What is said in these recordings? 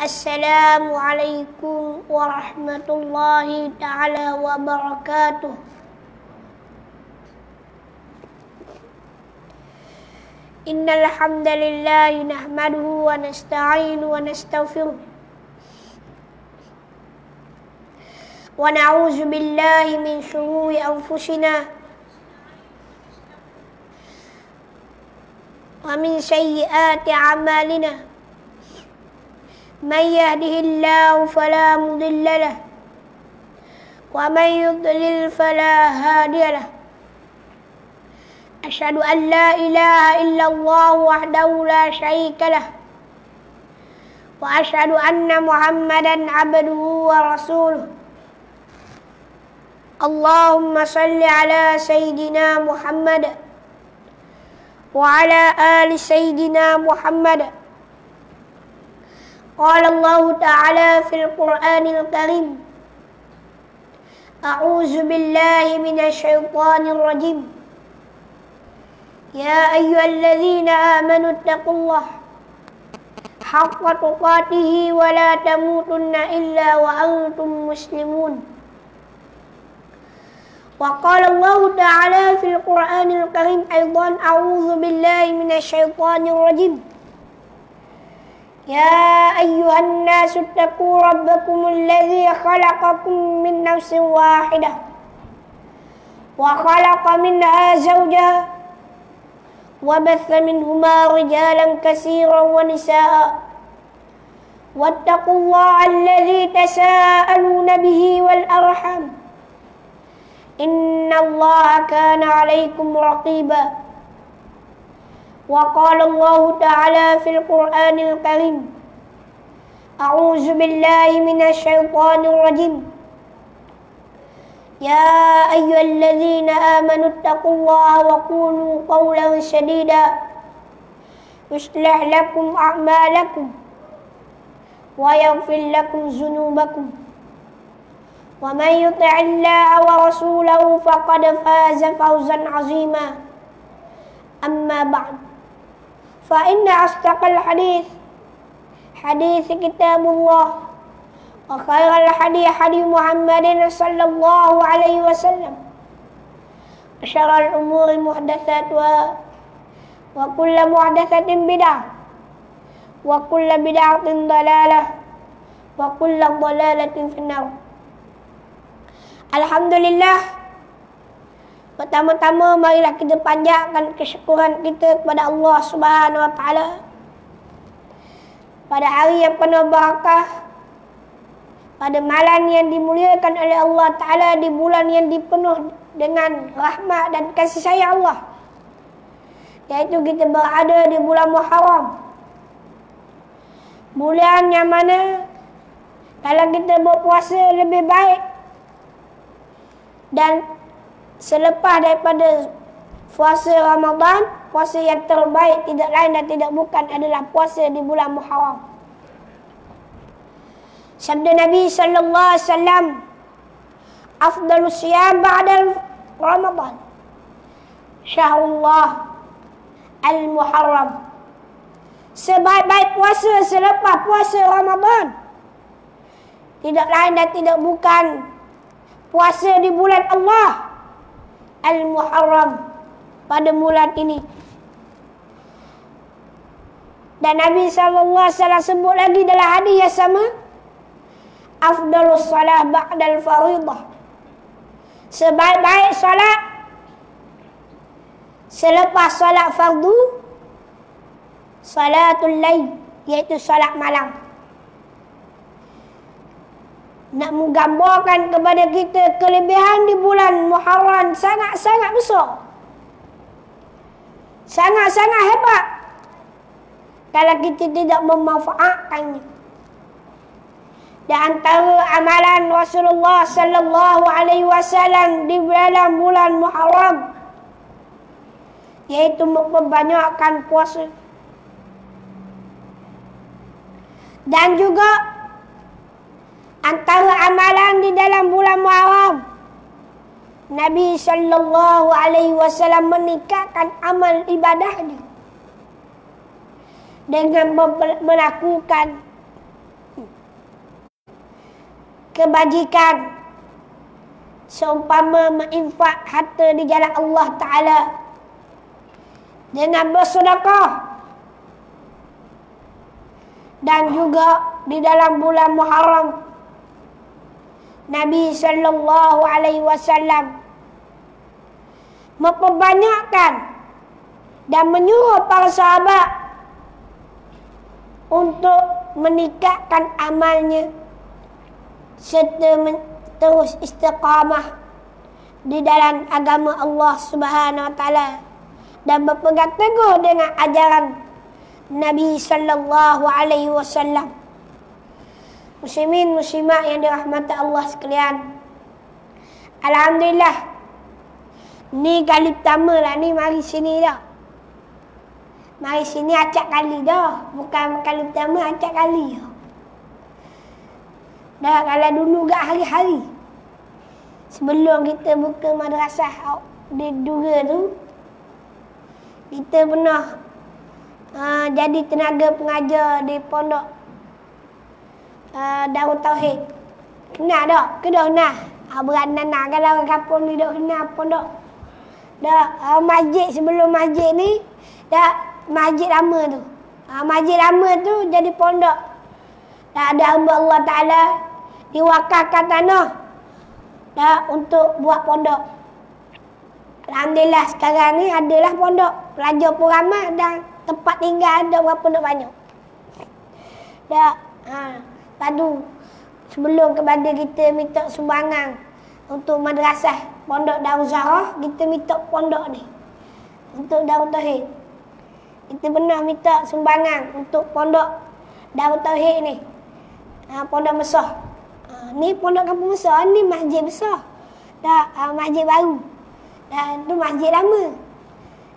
Assalamualaikum warahmatullahi ta'ala wabarakatuh. Innal hamdalillah nahmaduhu wa nasta'inu wa nastaghfiruh wa na'udzu billahi min shururi anfusina wa min sayyiati a'malina. Man yahdihillahu fala mudilla lahu wa man yudlil fala hadiya lahu. Asyhadu an la ilaha illallah wahdahu la syarika lah wa asyhadu anna Muhammadan abduhu wa rasuluh. Allahumma salli ala Sayyidina Muhammad wa ala ali Sayyidina Muhammad. Qala Allah Ta'ala fil Qur'anil Karim, A'udzu billahi minasy syaithanir rajim. Ya ayyuhalladzina amanu taqullaha haqqa tuqatih wa la tamutunna illa wa antum muslimun. Wa qala Allah Ta'ala fil Qur'anil Karim aidan, A'udzu billahi minasy syaithanir rajim. Ya ayyuhan nasu taqu rabbakumul ladzi khalaqakum min nafsin wahidah wa khalaqa minha zawjaha wa batha minhuma rijalan katsiran wa nisaa'a wattaqullaha alladzi tasaaluna bihi wal arham innallaha kana 'alaykum raqiba. Wa qala Allah Ta'ala fil Qur'anil Karim, A'udzu billahi minasy syaithanir rajim. Ya ayyuhalladzina amanu taqullaha wa qulu qawlan sadida yuslih lakum a'malakum wa yaghfir lakum dzunubakum wa man yuti'illaha wa rasulahu faqad faza fawzan 'azima. Amma ba'd. Fa inna asdaqal hadits kitabullah wa khairal hadi Muhammadin sallallahu alaihi wasallam wa syarrul umuri muhdatsatuha wa kullu muhdatsatin bid'ah wa kullu bid'atin dalalah wa kullu dalalatin finnar. Alhamdulillah, pertama-tama marilah kita panjatkan kesyukuran kita kepada Allah Subhanahu wa taala pada hari yang penuh barakah, pada malam yang dimuliakan oleh Allah Taala, di bulan yang dipenuh dengan rahmat dan kasih sayang Allah, yaitu kita berada di bulan Muharram, bulan yang mana kalau kita berpuasa lebih baik, dan selepas daripada puasa Ramadan, puasa yang terbaik tidak lain dan tidak bukan adalah puasa di bulan Muharram. Sabda Nabi sallallahu alaihi wasallam, afdalus siyam ba'da Ramadan syahrullah al-Muharram. Sebaik-baik puasa selepas puasa Ramadan tidak lain dan tidak bukan puasa di bulan Allah al-Muharram, pada bulan ini. Dan Nabi SAW sebut lagi dalam hadis yang sama, afdalus salah ba'dal faridah, sebaik-baik salat selepas salat fardu salatul lail, iaitu salat malam. Nak menggambarkan kepada kita kelebihan di bulan Muharram sangat-sangat besar, sangat-sangat hebat kalau kita tidak memanfaatkannya. Di antara amalan Rasulullah sallallahu alaihi wasallam di dalam bulan Muharram yaitu memperbanyakkan puasa. Dan juga antara amalan di dalam bulan Muharram, Nabi sallallahu alaihi wasallam meningkatkan amal ibadahnya dengan melakukan kebajikan seumpama menginfak harta di jalan Allah Ta'ala dengan bersedekah, dan juga di dalam bulan Muharram Nabi sallallahu alaihi wasallam memperbanyakkan dan menyuruh para sahabat untuk meningkatkan amalnya serta terus istiqamah di dalam agama Allah Subhanahu wa taala dan berpegang teguh dengan ajaran Nabi sallallahu alaihi wasallam. Muslimin muslimat yang dirahmati Allah sekalian, alhamdulillah, ni kali pertama lah ni mari sini dah. Mari sini acak kali dah, bukan kali pertama, acak kali dah. Dah kalau dulu gak hari-hari sebelum kita buka madrasah di Dura tu, kita pernah jadi tenaga pengajar di pondok Darul Tauhid. Kenal tak? Ke dah kenal? Beranak nak kalau orang kampung ni dah kenal pondok. Dah masjid sebelum masjid ni, dah masjid lama tu. Masjid lama tu jadi pondok. Dah ada hamba Allah Ta'ala diwakafkan tanah dah untuk buat pondok. Alhamdulillah sekarang ni adalah pondok. Pelajar pun ramai dan tempat tinggal ada berapa nak banyak. Dah padu sebelum kepada kita minta sumbangan untuk madrasah pondok Darul Zahra, kita minta pondok ni untuk Darul Tauhid. Kita pernah minta sumbangan untuk pondok Darul Tauhid ni, pondok besar. Ni pondok kampung besar, ni masjid besar. Dah masjid baru. Dah tu masjid lama.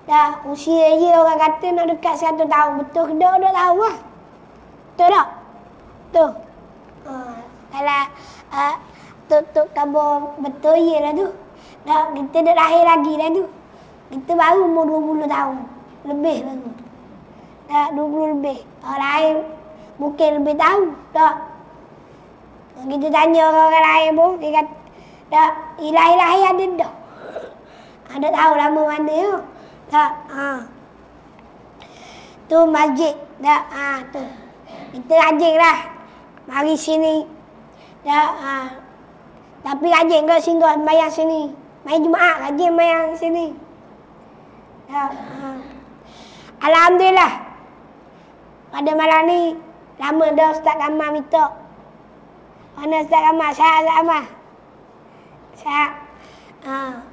Dah usia dia orang kata nak dekat 100 tahun. Betul ke tak tahu lah. Betul tak? Betul. Kalau tuk kabar betul je lah tu. Dah kita dah lahir lagi dah tu. Kita baru umur 20 tahun. Lebih baru. Dah 20 lebih. Lahir mungkin lebih tahu. Tak. Kita tanya orang lain pun, dia kata, dah, ilahi-ilahi ada dah. Ada tahu lama mana ya? Tak, tu masjid, dah, tu. Kita rajin lah. Mari sini. Dah, tapi rajin ke singgah sembahyang sini. Mari Jumaat, rajin sembahyang sini. Dah, alhamdulillah. Pada malam ni, lama dah Ustaz Kamal minta. Mana Ustaz Kamal? Ustaz Kamal.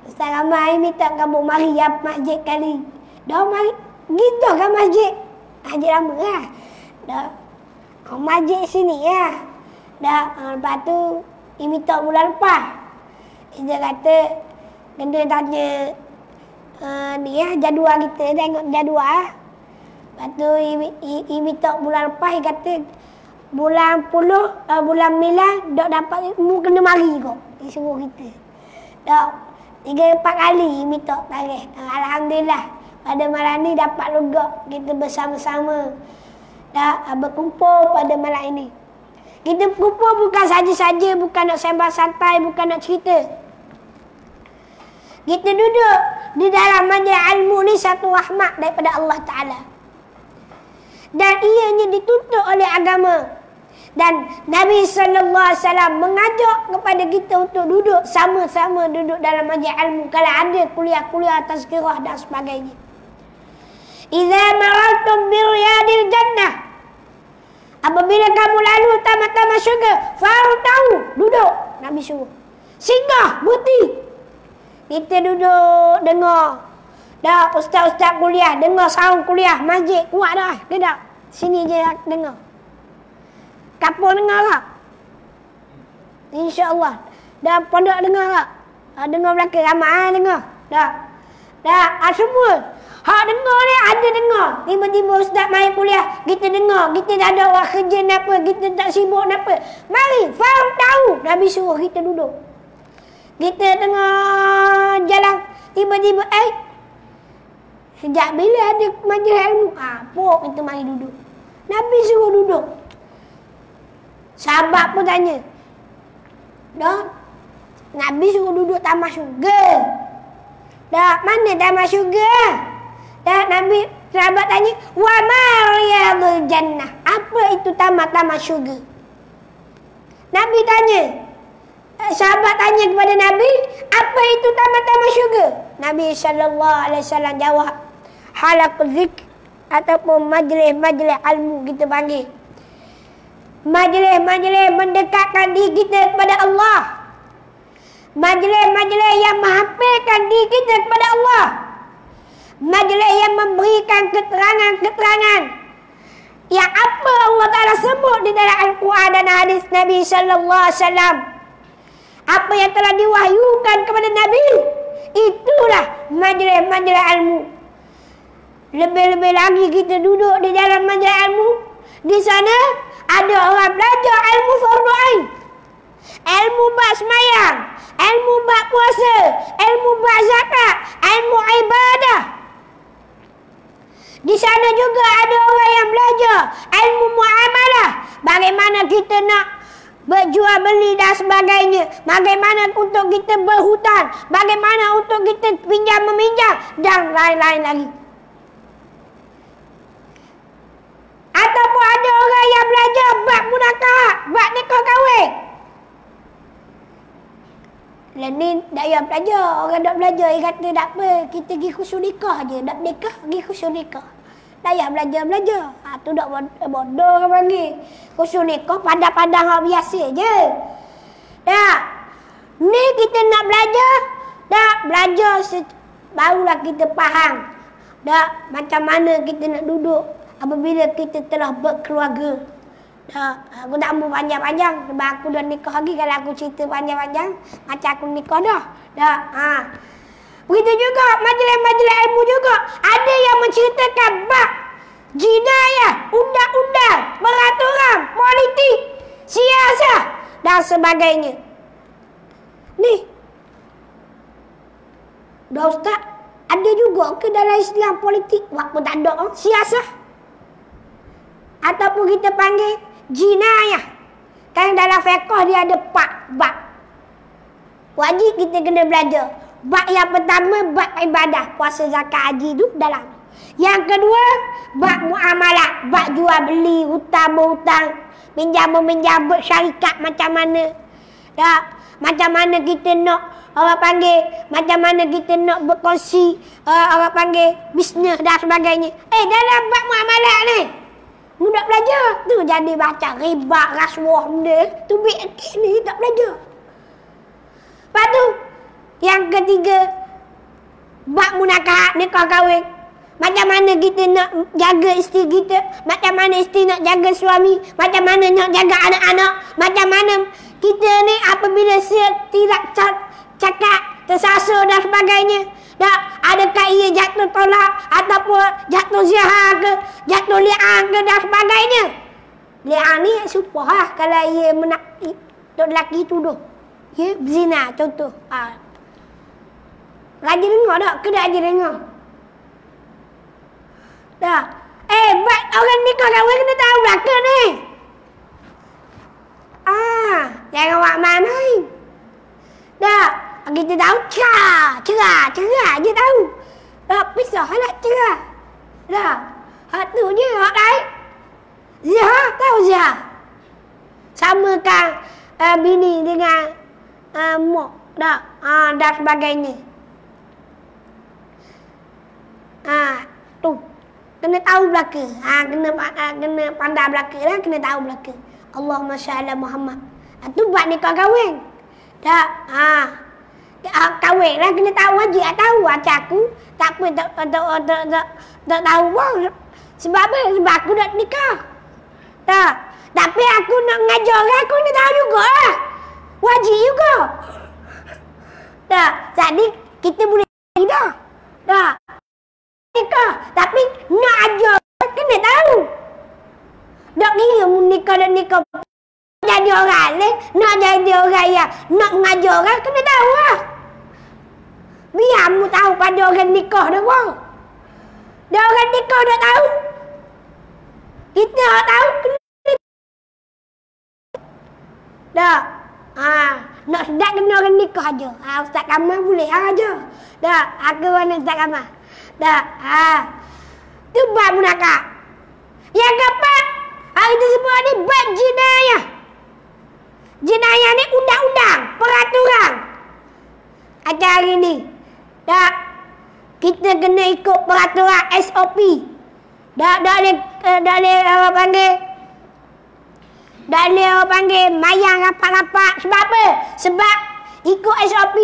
Ustaz Kamal ni minta kamu mari ya masjid kali. Dah mari. Gitu kan masjid. Masjid lama lah. Dah. Masjid sini ya. Dah. Lepas tu, dia minta bulan lepas. Dia kata, kena tanya ni ya, jadual kita. Tengok jadual. Lepas tu, dia minta bulan lepas. Dia kata, bulan 10, bulan 9 dak dapat mu kena mari kau. Dia suruh kita. Dak 3-4 kali minta tarikh. Alhamdulillah pada malam ni dapat juga kita bersama-sama dak berkumpul pada malam ini. Kita berkumpul bukan saja-saja, bukan nak sembang santai, bukan nak cerita. Kita duduk di dalam majlis ilmu ni satu rahmat daripada Allah Ta'ala. Dan ianya dituntut oleh agama. Dan Nabi SAW mengajak kepada kita untuk duduk sama-sama duduk dalam majlis ilmu. Kalau ada kuliah-kuliah tazkirah dan sebagainya. Idza marartum biryadil jannah. Apabila kamu lalu tamat-tamat syurga, fartau, duduk. Nabi suruh. Singgah, berhenti. Kita duduk dengar. Dah ustaz-ustaz kuliah, dengar sound kuliah masjid kuat dah. Ke tak? Sini je dengar. Kapur dengar tak? InsyaAllah. Dah pondok dengar tak? Dengar belakang. Ramai dengar. Dah. Semua. Hak dengar ni ada dengar. Tiba-tiba ustaz main kuliah. Kita dengar. Kita tak ada orang kerja apa. Kita tak sibuk apa. Mari. Faham tahu. Nabi suruh kita duduk. Kita dengar jalan. Tiba-tiba. Sejak bila ada majlis ilmu? Pok kita mari duduk. Nabi suruh duduk. Sahabat pun tanya. Dah, Nabi suruh duduk taman syurga. Dah, mana taman syurga? Dah, Nabi sahabat tanya, wa ma riyadul jannah. Apa itu taman-taman syurga? Nabi tanya, sahabat tanya kepada Nabi, apa itu taman-taman syurga? Nabi SAW jawab, halaqul zikr ataupun majlis-majlis ilmu kita panggil. Majlis-majlis mendekatkan diri kita kepada Allah. Majlis-majlis yang menghampirkan diri kita kepada Allah. Majlis yang memberikan keterangan-keterangan yang apa Allah Ta'ala sebut di dalam Al-Quran dan hadis Nabi Sallallahu Alaihi Wasallam. Apa yang telah diwahyukan kepada Nabi, itulah majlis-majlis ilmu. Lebih-lebih lagi kita duduk di dalam majlis ilmu. Di sana ada orang belajar ilmu fardu ain, ilmu bab sembahyang, ilmu bab puasa, ilmu bab zakat, ilmu ibadah. Di sana juga ada orang yang belajar ilmu muamalah, bagaimana kita nak berjual beli dan sebagainya, bagaimana untuk kita berhutang, bagaimana untuk kita pinjam meminjam dan lain-lain lagi. Ataupun ada orang yang belajar bab munakah, bab nikah kahwin. Ni tak payah belajar. Orang tak belajar, dia kata tak apa, kita pergi khusus nikah je. Tak nikah, pergi khusus nikah. Tak payah belajar-belajar. Tu tak bodoh orang panggil. Khusus nikah, padang-padang orang biasa je. Tak. Ni kita nak belajar. Tak, belajar barulah kita faham. Tak, macam mana kita nak duduk apabila kita telah berkeluarga. Aku tak mau panjang-panjang sebab aku dah nikah lagi. Kalau aku cerita panjang-panjang macam aku nikah dah. Begitu juga majlis-majlis ilmu juga. Ada yang menceritakan bab jinayah, undang-undang, peraturan, politik, siasah dan sebagainya. Ni dah Ustaz, ada juga ke dalam Islam politik? Waktu tak ada siasah. Ataupun kita panggil jinayah. Kan dalam fiqh dia ada 4 bab. Wajib kita kena belajar. Bab yang pertama bab ibadah, puasa, zakat, haji tu dalam. Yang kedua bab muamalah, bab jual beli, hutang berhutang, pinjam meminjam, bersyarikat macam mana. Tak, macam mana kita nak orang panggil, macam mana kita nak berkongsi orang panggil bisnes dan sebagainya. Dalam bab muamalah ni mudah belajar. Tu jadi baca riba, rasuah benda. Tu bikin ni tak belajar. Lepas tu, yang ketiga, bab munakah, nikah kahwin. Macam mana kita nak jaga isteri kita. Macam mana isteri nak jaga suami. Macam mana nak jaga anak-anak. Macam mana kita ni apabila tidak cakap, tersasar dan sebagainya. Tak, adakah ia jatuh tolak ataupun jatuh zihar ke, jatuh li'an ke dan sebagainya. Li'an ni supah lah kalau ia tok lelaki tuduh. Ya, berzina contoh. Raja dengar tak? Ke tak raja dengar? Tak. Bab orang nikah kahwin kena tahu belakang ni. Jangan buat main-main. Tak. Kita tahu cerah je tahu. Tak, pisah lah cerah. Tak. Hak tu je, hak lain. Zihar, tahu zihar. Samakan bini dengan mak. Tak. Dan sebagainya. Tu. Kena tahu belaka. Kena pandai belaka lah, kena tahu belaka. Allahumma shalli Muhammad. Tu buat nikah kahwin. Tak. Kahwin lah kena tahu wajib. Tahu macam aku. Tak apa, tak tahu pun. Sebab apa? Sebab aku nak nikah. Tak. Tapi aku nak mengajar orang, aku kena tahu juga lah. Wajib juga. Tak. Jadi kita boleh dah. Tak. Nikah. Tapi nak ajar kena tahu. Tak kira nikah dan nikah. Jadi orang lain, nak jadi orang yang nak mengajar orang, kena tahu lah. Biar mu tahu pada orang nikah dah pun. Dah orang nikah dah tahu. Kita tak tahu, kena. Tak. Nak sedap kena orang nikah aja. Ustaz Kamal boleh aja. Dah, aku mana Ustaz Kamal. Dah, tu bab munakah. Yang keempat, hari itu sebut ni bab jinayah. Jinayah ni undang-undang, peraturan. Ada hari ni. Dah, kita kena ikut peraturan SOP. Dah boleh orang panggil. Dah boleh orang panggil mayang rapat-rapat. Sebab apa? Sebab ikut SOP.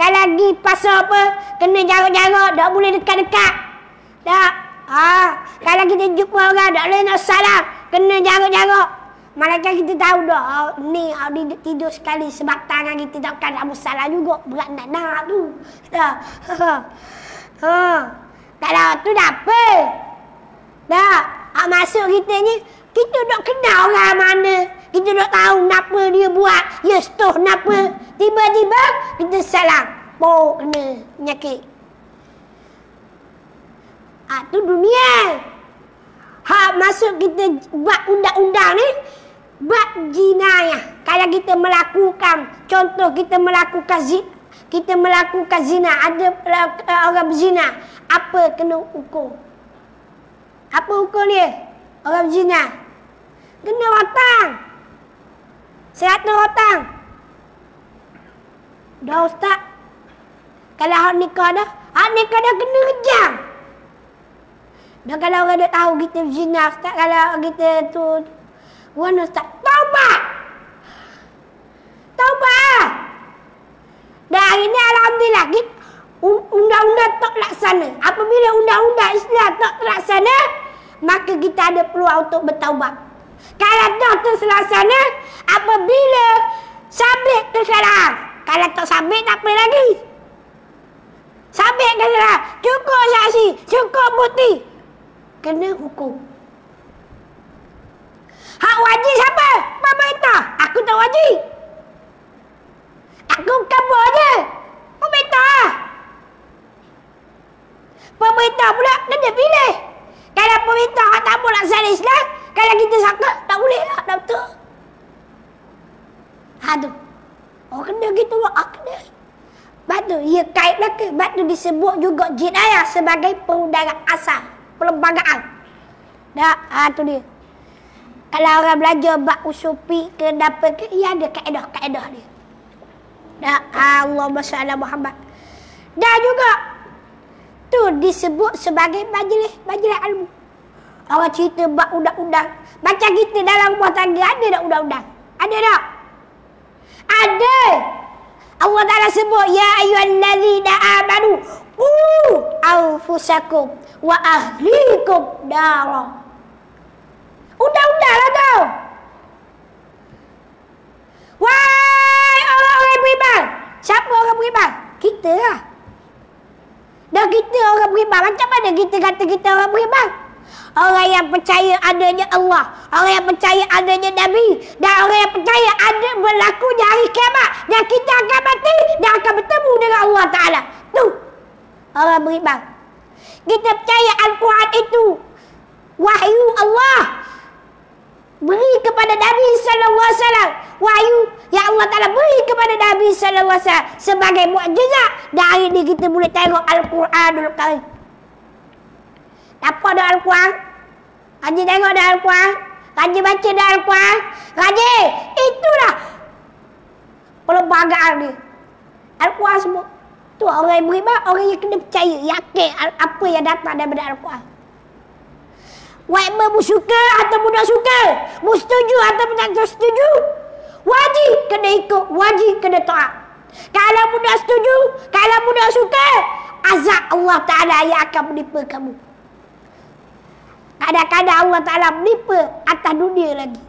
Kalau lagi pasal apa, kena jarak-jarak, tak boleh dekat-dekat. Tak. Kalau kita jumpa orang, tak boleh nak salam, kena jarak-jarak. Malaikat kita tahu dah, ni dia tidur sekali sebab tangan kita takkan nak bersalah juga. Berat nak tu. Tak. Kalau tu dah apa? Dah. Masuk kita ni, kita tak kenal orang mana. Kita tak tahu kenapa dia buat. Ya setuh kenapa. Tiba-tiba kita salam. Kena penyakit. Tu dunia. Masuk kita buat undang-undang ni. Buat jinayah. Kalau kita melakukan, contoh kita melakukan zina. Ada orang berzina. Apa kena hukum? Apa hukum dia? Orang berzina. Kena rotang. 100 rotang. Dah Ustaz. Kalau hak nikah dah kena kejam. Dan kalau orang dah tahu kita berzina, Ustaz, kalau kita tu mana Ustaz? Taubat. Dan hari ni alhamdulillah undang-undang tak laksana. Apabila undang-undang Islam tak terlaksana, maka kita ada peluang untuk bertaubat. Kalau dah terlaksana, apabila sabit kesalahan. Kalau tak sabit, tak apa lagi. Sabit kesalahan. Cukup saksi, cukup bukti. Kena hukum. Hak wajib siapa? Pemerintah. Aku tak wajib. Aku kabur je. Pemerintah. Pemerintah pula kena pilih. Kalau pemerintah tak boleh laksana Islam, kalau kita sangka, tak boleh lah, tak betul. Tu. Kena gitu lah, kena. Batu, ia kait belaka. Batu disebut juga jinayah sebagai perundangan asal. Perlembagaan. Tu dia. Kalau orang belajar bab usupi ke dapat ke, ia ada kaedah-kaedah dia. Allahumma salli Muhammad. Dan juga tu disebut sebagai majlis ilmu. Orang cerita bab undang-undang. Macam kita dalam rumah tangga ada tak undang-undang? Ada tak? Ada. Allah Ta'ala sebut, ya ayyuhallazina amanu qu anfusakum wa ahlikum nara. Undang-undang lah tau. Wahai orang-orang beriman. Siapa orang beriman? Kita lah. Dan kita orang beriman. Macam mana kita kata kita orang beriman? Orang yang percaya adanya Allah. Orang yang percaya adanya Nabi. Dan orang yang percaya ada berlakunya hari kiamat. Dan kita akan mati dan akan bertemu dengan Allah Ta'ala. Tu orang beriman. Kita percaya Al-Quran itu wahyu Allah beri kepada Nabi sallallahu alaihi wasallam. Wahyu yang Allah Ta'ala beri kepada Nabi sallallahu alaihi wasallam sebagai mukjizat. Dan hari ini kita boleh tengok Al-Quranul Karim. Apa dah Al-Quran? Haji tengok dah Al-Quran? Haji baca dah Al-Quran? Haji, itulah perlembagaan dia. Al-Quran semua. Tu orang yang beriman, orang yang kena percaya, yakin apa yang datang daripada Al-Quran. Whatever suka atau tidak suka, setuju atau tidak setuju, wajib kena ikut, wajib kena taat. Kalau tidak setuju, kalau tidak suka, azab Allah Ta'ala yang akan menimpa kamu. Kadang-kadang Allah Ta'ala menimpa atas dunia lagi.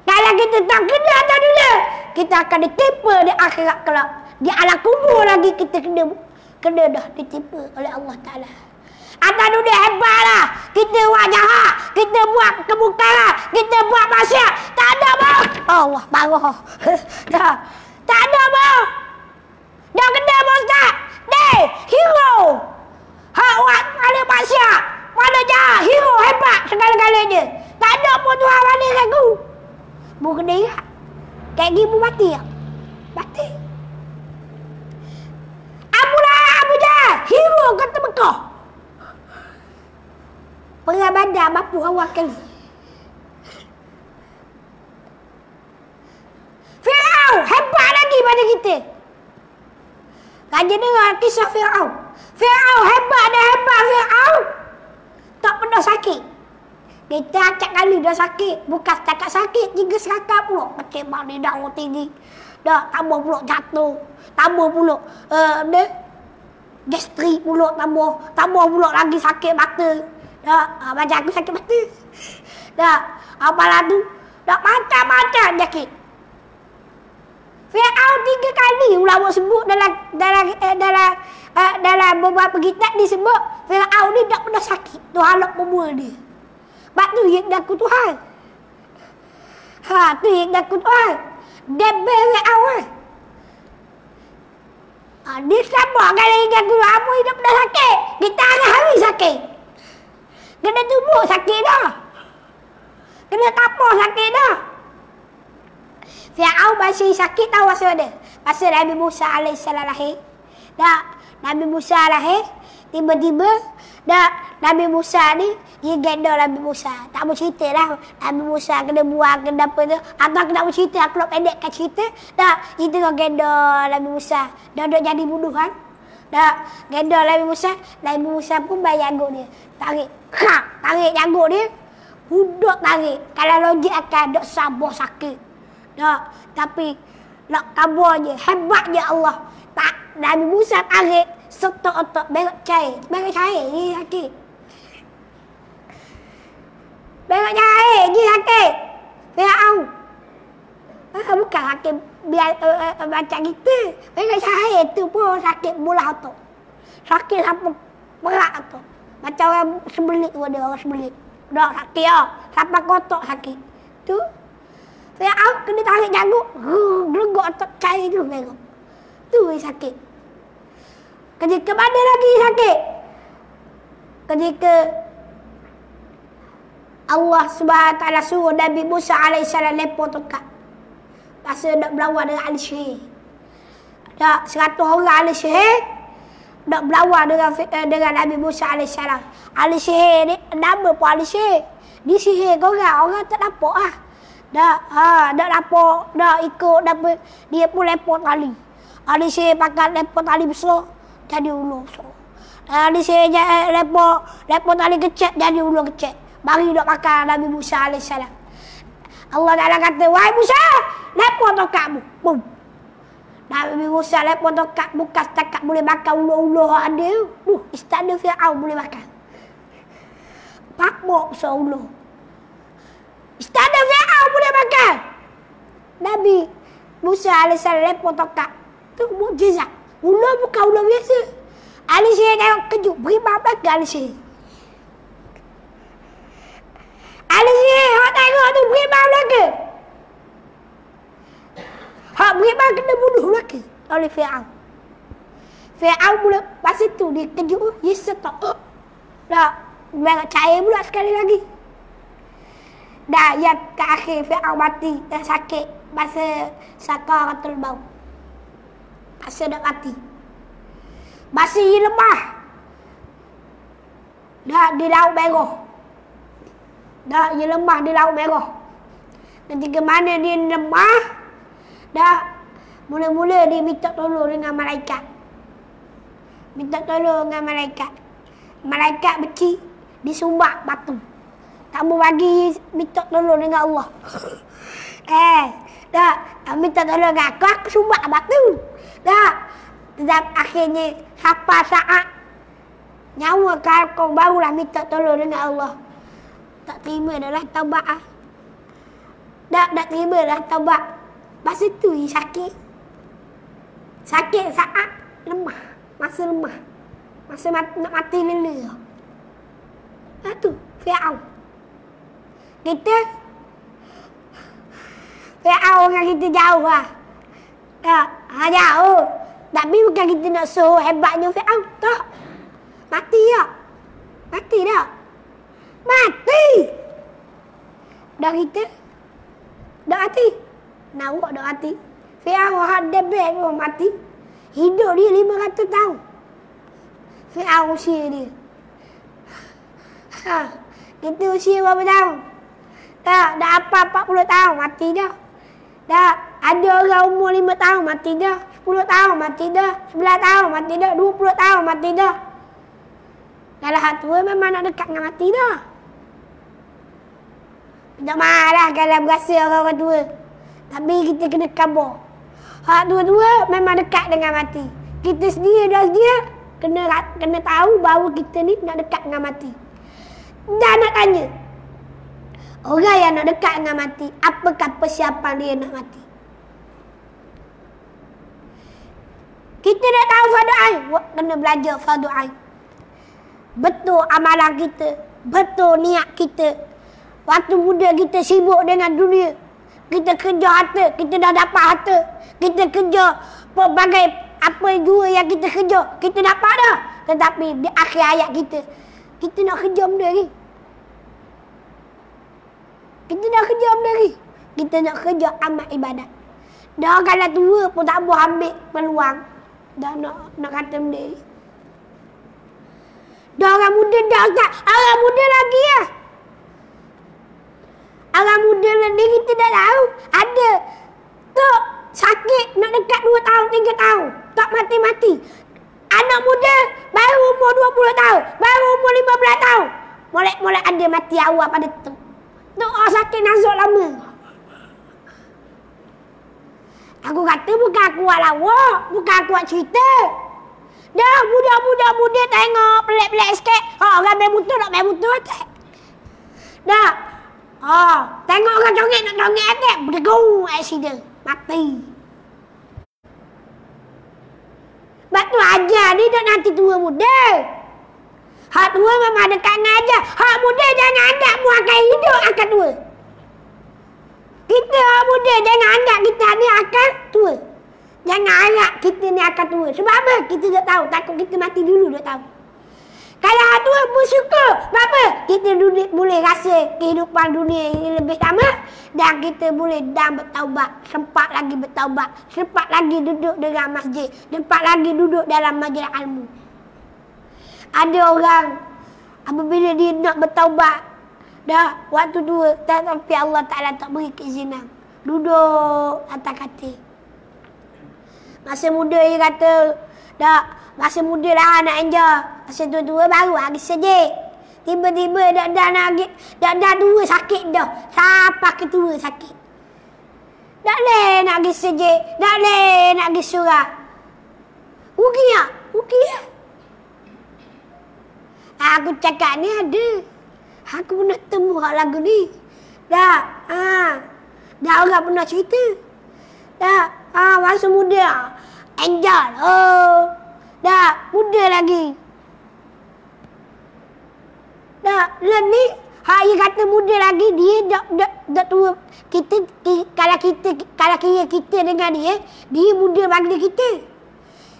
Kalau kita tak kena atas dunia, kita akan ditimpa di akhirat kelak. Di alam kubur lagi kita kena dah ditimpa oleh Allah Ta'ala. Atas dunia hebatlah. Kita buat jahat, kita buat kemungkaran, kita buat maksiat. Tak ada bang. Allah marah. Tak ada bang. Dah kena bang Ustaz. Deh, hero. Hak buat ada maksiat, mana jahat, hero hebat segala-galanya. Tak ada pun Tuhan mana aku. Bukan dia. Kayak gibu mati ya? Mati. Abu Jahal, hero kata Mekah. Perang Badar mampu awal kali. Fir'aun hebat lagi pada kita. Raja dengar kisah Fir'aun. Fir'aun hebat dah hebat Fir'aun. Tak pernah sakit. Kita acak kali dah sakit. Bukan setakat sakit, 3 serakah pulak. Macam mana darah tinggi. Dah tambah pulak jatuh. Tambah pulak gastrik pulak tambah. Tambah pulak lagi sakit mata. Dah macam aku sakit mata. Dah apalah tu. Dah macam-macam sakit. Fir'aun 3 kali ulama sebut dalam beberapa kitab disebut Fir'aun ni tak pernah sakit. Tu halak pemua dia. Sebab tu yang daku Tuhan. Tu yang daku Tuhan. Debel Fir'aun. Dia sabar kalau yang daku Tuhan. Apa hidup dah sakit. Kita hari-hari sakit. Kena tubuh sakit dah. Kena tapah sakit dah. Fir'aun masih sakit tahu masa dia. Masa Nabi Musa AS lahir. Nabi Musa lahir. Tiba-tiba Nabi Musa ni dia gendong Nabi Musa. Tak mau cerita lah. Nabi Musa kena buang kena apa tu. Atau aku nak bercerita. Aku nak pendekkan cerita. Kita kena gendong Nabi Musa. Dia duduk jadi bunuh kan. Gendong Nabi Musa. Nabi Musa pun bayar jagung dia. Tarik. Tarik jagung dia. Budak tarik. Kalau logik akan duk sabar sakit. Tapi nak kabar je. Hebat je Allah. Tak, Nabi Musa tarik. Setok-otok berak cair. Berak cair je sakit. Berak cair je sakit. Fir'aun. Bukan sakit biar macam kita. Berak cair tu pun sakit bola otak. Sakit sampai berat otak. Macam orang sebelit pun ada. Orang sebelit. Dah sakit lah. Sampai kotak sakit. Tu. Fir'aun kena tarik jagung. Gelegok otak cair tu berak. Tu yang sakit. Ketika mana lagi sakit? Ketika Allah SWT suruh Nabi Musa AS lepor tongkat. Pasal nak berlawan dengan ahli sihir. 100 orang ahli sihir nak berlawan dengan Nabi Musa AS. Ahli sihir ni nama pun ahli sihir. Dia sihir orang tak nampak lah. Dak nampak, dak ikut dapat dia pun lepor tali. Ahli sihir pakai lepor tali besar jadi ulu besar. Ahli sihir lepor tali kecil jadi ulu kecil. Mari dok pakai Nabi Musa AS. Allah Ta'ala kata, wahai Musa, lepor tongkatmu. Boom. Nabi Musa lepor tongkat bukan setakat boleh makan ulu-ulu ada. Istana Fir'aun boleh makan. Pakmok besar ulu. Istana Fir'aun boleh makan. Nabi Musa AS lepor tongkat. Tu mukjizat. Ulu bukan ulu biasa. Ahli sihir tengok kejut. Beri maaf ke ahli sihir. Ahli sihir hak tengok tu beri maaf ke. Hak beri maaf kena bunuh lagi oleh Fir'aun. Fir'aun pula pasal tu dia kejut. Dia stop. Berak cair pula sekali lagi. Yang ke akhir Fir'aun mati dan sakit. Masa sakaratul maut. Masa nak mati. Masa dia lemah. Di Laut Merah. Dia lemah di Laut Merah. Ketika mana dia lemah, mula-mula dia minta tolong dengan malaikat. Minta tolong dengan malaikat. Malaikat beci, disumbat batu. Tak mau bagi minta tolong dengan Allah. Minta tolong dengan aku sumbat batu. Dan akhirnya sampai saat nyawa kau barulah minta tolong dengan Allah. Tak terima adalah taubat. Tak terima adalah taubat. Masa tu sakit. Sakit saat lemah. Masa lemah. Masa nak mati lela. Tu Fir'aun. Kita Fir'aun dengan kita jauh lah. Jauh. Tapi bukan kita nak suruh hebatnya Fir'aun. Tak. Mati tak? Mati tak? Mati! Dah kita? Dah mati? Nawak dah mati. Fir'aun ada beg mati. Hidup dia 500 tahun. Fir'aun usia dia. Kita usia berapa tahun? Dah apa 40 tahun mati dah. Dah ada orang umur 5 tahun mati dah. 10 tahun mati dah. 11 tahun mati dah. 20 tahun mati dah. Kalau hak tua memang nak dekat dengan mati dah. Tak marah kalau berasa orang-orang tua. Tapi kita kena kabar. Hak tua-tua memang dekat dengan mati. Kita sendiri dah sedia kena tahu bahawa kita ni nak dekat dengan mati. Dan nak tanya, orang yang nak dekat dengan mati, apakah persiapan dia nak mati? Kita nak tahu fardu ain, kena belajar fardu ain. Betul amalan kita, betul niat kita. Waktu muda kita sibuk dengan dunia. Kita kerja harta, kita dah dapat harta. Kita kerja pelbagai apa jua yang kita kerja, kita dapat dah. Tetapi di akhir hayat kita nak kerja benda lagi. Kita nak kerja benda lagi. Kita nak kerja amal ibadat. Dah kalau tua pun tak boleh ambil peluang. Dah nak kata benda ni. Dah orang muda dah tak. Orang muda lagi lah. Orang muda ni kita dah tahu. Ada. Tok sakit nak dekat 2 tahun, 3 tahun. Tak mati-mati. Anak muda baru umur 20 tahun. Baru umur 15 tahun. Mulai ada mati awal pada tu. Tu orang sakit nazuk lama. Aku kata bukan aku buat lawak. Bukan aku buat cerita. Dah muda tengok pelik-pelik sikit. Orang main motor nak main motor attack. Dah. Tengok orang congit nak congit attack. Bergong accident. Mati. Sebab tu ajar ni duk nanti tua muda. Hak tua memang dekat dengan ajar. Hak muda jangan anggap mu akan hidup akan tua. Kita hak muda jangan anggap kita ni akan tua. Jangan harap kita ni akan tua. Sebab apa? Kita tak tahu. Takut kita mati dulu tak tahu. Kalau hak tua bersyukur. Sebab apa? Kita boleh rasa kehidupan dunia ini lebih lama. Dan kita boleh bertaubat. Sempat lagi bertaubat. Sempat lagi duduk dalam masjid. Sempat lagi duduk dalam majlis ilmu. Ada orang apabila dia nak bertaubat. Dah waktu tua. Tapi Allah Ta'ala tak beri keizinan. Duduk atas katil. Masa muda dia kata, dah masa muda lah nak enjoy. Masa tua-tua baru lagi sejik. Tiba-tiba dah tua sakit dah. Sampai ke tua sakit. Tak boleh nak pergi sejik. Tak boleh nak pergi surah. Rugi tak? Rugi tak? Aku cakap ni ada. Aku pernah temu hak lagu ni. Dah. Dah orang pernah cerita. Dah. Masa muda. Angel. Dah. Muda lagi. Dah. Lain ni. Hak dia kata muda lagi. Dia dah tua. Kalau kira kita dengan dia. Dia muda bagi kita.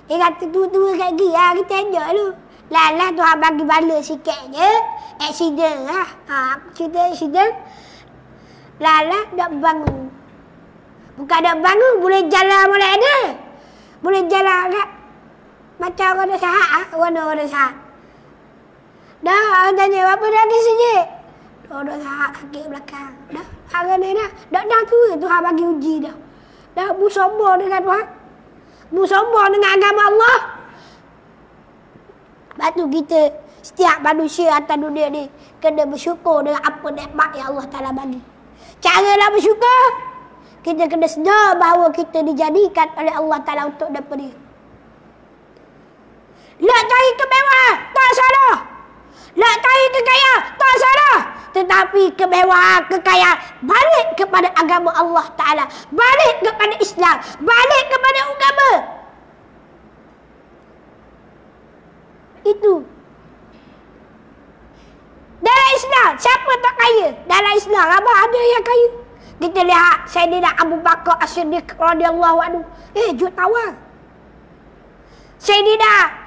Dia kata tua-tua kat dia. Kita enjoy dulu. Lah Tuhan bagi bala sikit je. Accident lah. Cerita accident. Lah dah bangun. Bukan dah bangun. Boleh jalan boleh ada. Boleh jalan agak. Macam orang dah sahat. Orang dah sahat. Dah tanya apa dah pergi sejik. Dah sahat kaki belakang. Dah. Hari ni dah. Dah tua. Tuhan bagi uji dah. Dah bersombong dengan Tuhan. Bersombong dengan agama Allah. Sebab tu kita, setiap manusia atas dunia ni, kena bersyukur dengan apa nikmat yang Allah Ta'ala bagi. Cara nak bersyukur, kita kena sedar bahawa kita dijadikan oleh Allah Ta'ala untuk dapat dia. Nak cari kemewahan, tak salah. Nak cari kekayaan, tak salah. Tetapi kemewahan, kekayaan, balik kepada agama Allah Ta'ala. Balik kepada Islam. Balik kepada agama. Itu. Dalam Islam, siapa tak kaya? Dalam Islam, apa ada yang kaya? Kita lihat Sayyidina Abu Bakar As-Siddiq radhiyallahu anhu. Jutawan. Sayyidina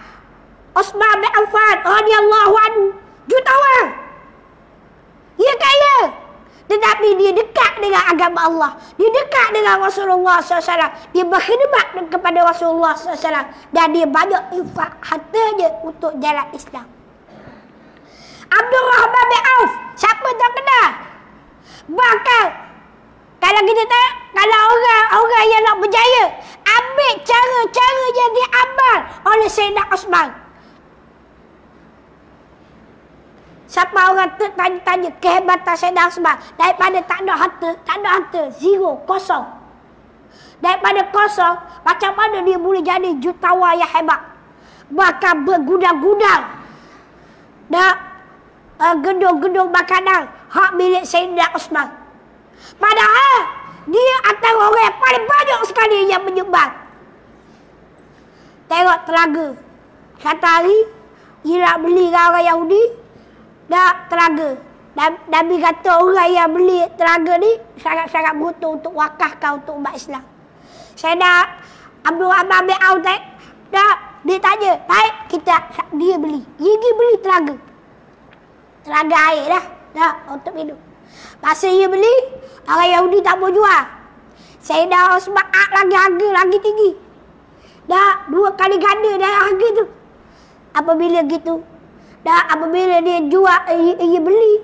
Utsman bin Affan radhiyallahu anhu. Jutawan. Dia kaya. Tetapi dia dekat dengan agama Allah. Dia dekat dengan Rasulullah SAW. Dia berkhidmat kepada Rasulullah SAW. Dan dia banyak infak hartanya untuk jalan Islam. Abdul Rahman bin Auf. Siapa tak kenal? Bahkan kalau kita tengok, kalau orang yang nak berjaya, ambil cara-cara yang diamal oleh Sayyidina Osman. Siapa orang tu tanya kehebatan Sayyidina Osman, daripada tak ada harta, zero, kosong. Daripada kosong, macam mana dia boleh jadi jutawan yang hebat? Bahkan bergudang-gudang. Gedung-gedung makanan hak milik Sayyidina Osman. Padahal dia antara orang yang paling banyak sekali yang menyumbang. Tengok telaga. Satu hari dia nak beli dengan orang Yahudi, dah telaga. Nabi kata orang yang beli telaga ni sangat-sangat butuh untuk wakafkan untuk umat Islam. Saya dah Abdul Rahman bin Auf dah dia tanya, baik dia beli. Dia pergi beli telaga. Telaga air dah untuk minum. Masa dia beli, orang Yahudi tak mau jual. Sayyidina Osman harga lagi tinggi. Dah 2 kali ganda dari harga tu. Apabila dia jual, dia beli.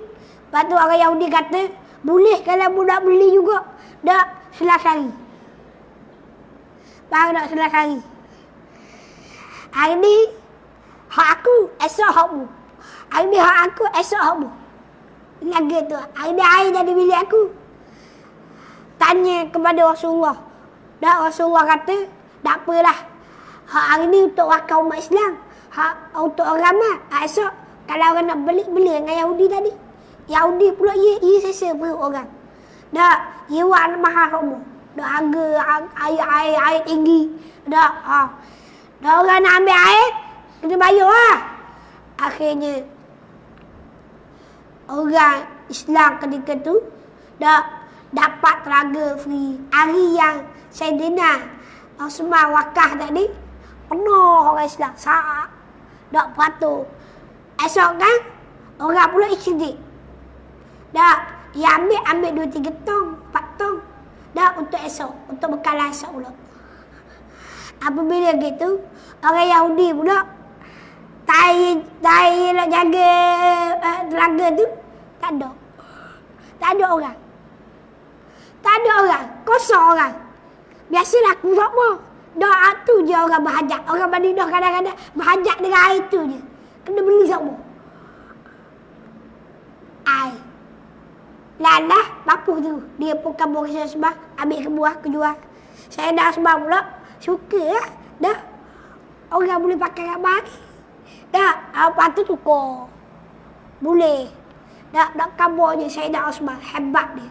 Lepas tu orang Yahudi kata, boleh kalau budak beli juga. Dah 11 hari. Baru nak 11 hari. Hari ni, hak aku, esok hakmu. Hari ni hak aku, esok hakmu. Laga tu. Hari ni air jadi milik aku. Tanya kepada Rasulullah. Dan Rasulullah kata, tak apalah. Hak hari ni untuk wakaf umat Islam. Hak untuk orang ramai. Esok, kalau orang nak beli dengan Yahudi tadi. Yahudi pula, ia sesa perut orang. Dah, ia wak mahal kamu. Dah harga air tinggi. Dah orang nak ambil air, kena bayar lah. Akhirnya, orang Islam ketika tu dah dapat telaga free. Hari yang Sayyidina Osman wakaf tadi, penuh orang Islam. Saat tak patuh. Esok kan, orang pula ikhtidik. Dah, dia ambil 2-3 tong, 4 tong. Dah untuk esok, untuk bekalan esok pula. Apabila gitu, orang Yahudi pula tak nak jaga telaga tu, tak ada orang. Kosong orang. Biasalah aku semua. Doa tu je orang berhajat. Orang Madinah kadang-kadang berhajat dengan air tu je. Kena beli semua. Air. Lalah, papuh tu. Dia pun kabur ke sebab ambil ke buah, ke jual. Saya dah sebab pula, suka lah. Dah. Orang boleh pakai kat bahari. Dah, apa tu tukar. Boleh. Dah kabur je Sayyidina Osman. Hebat dia.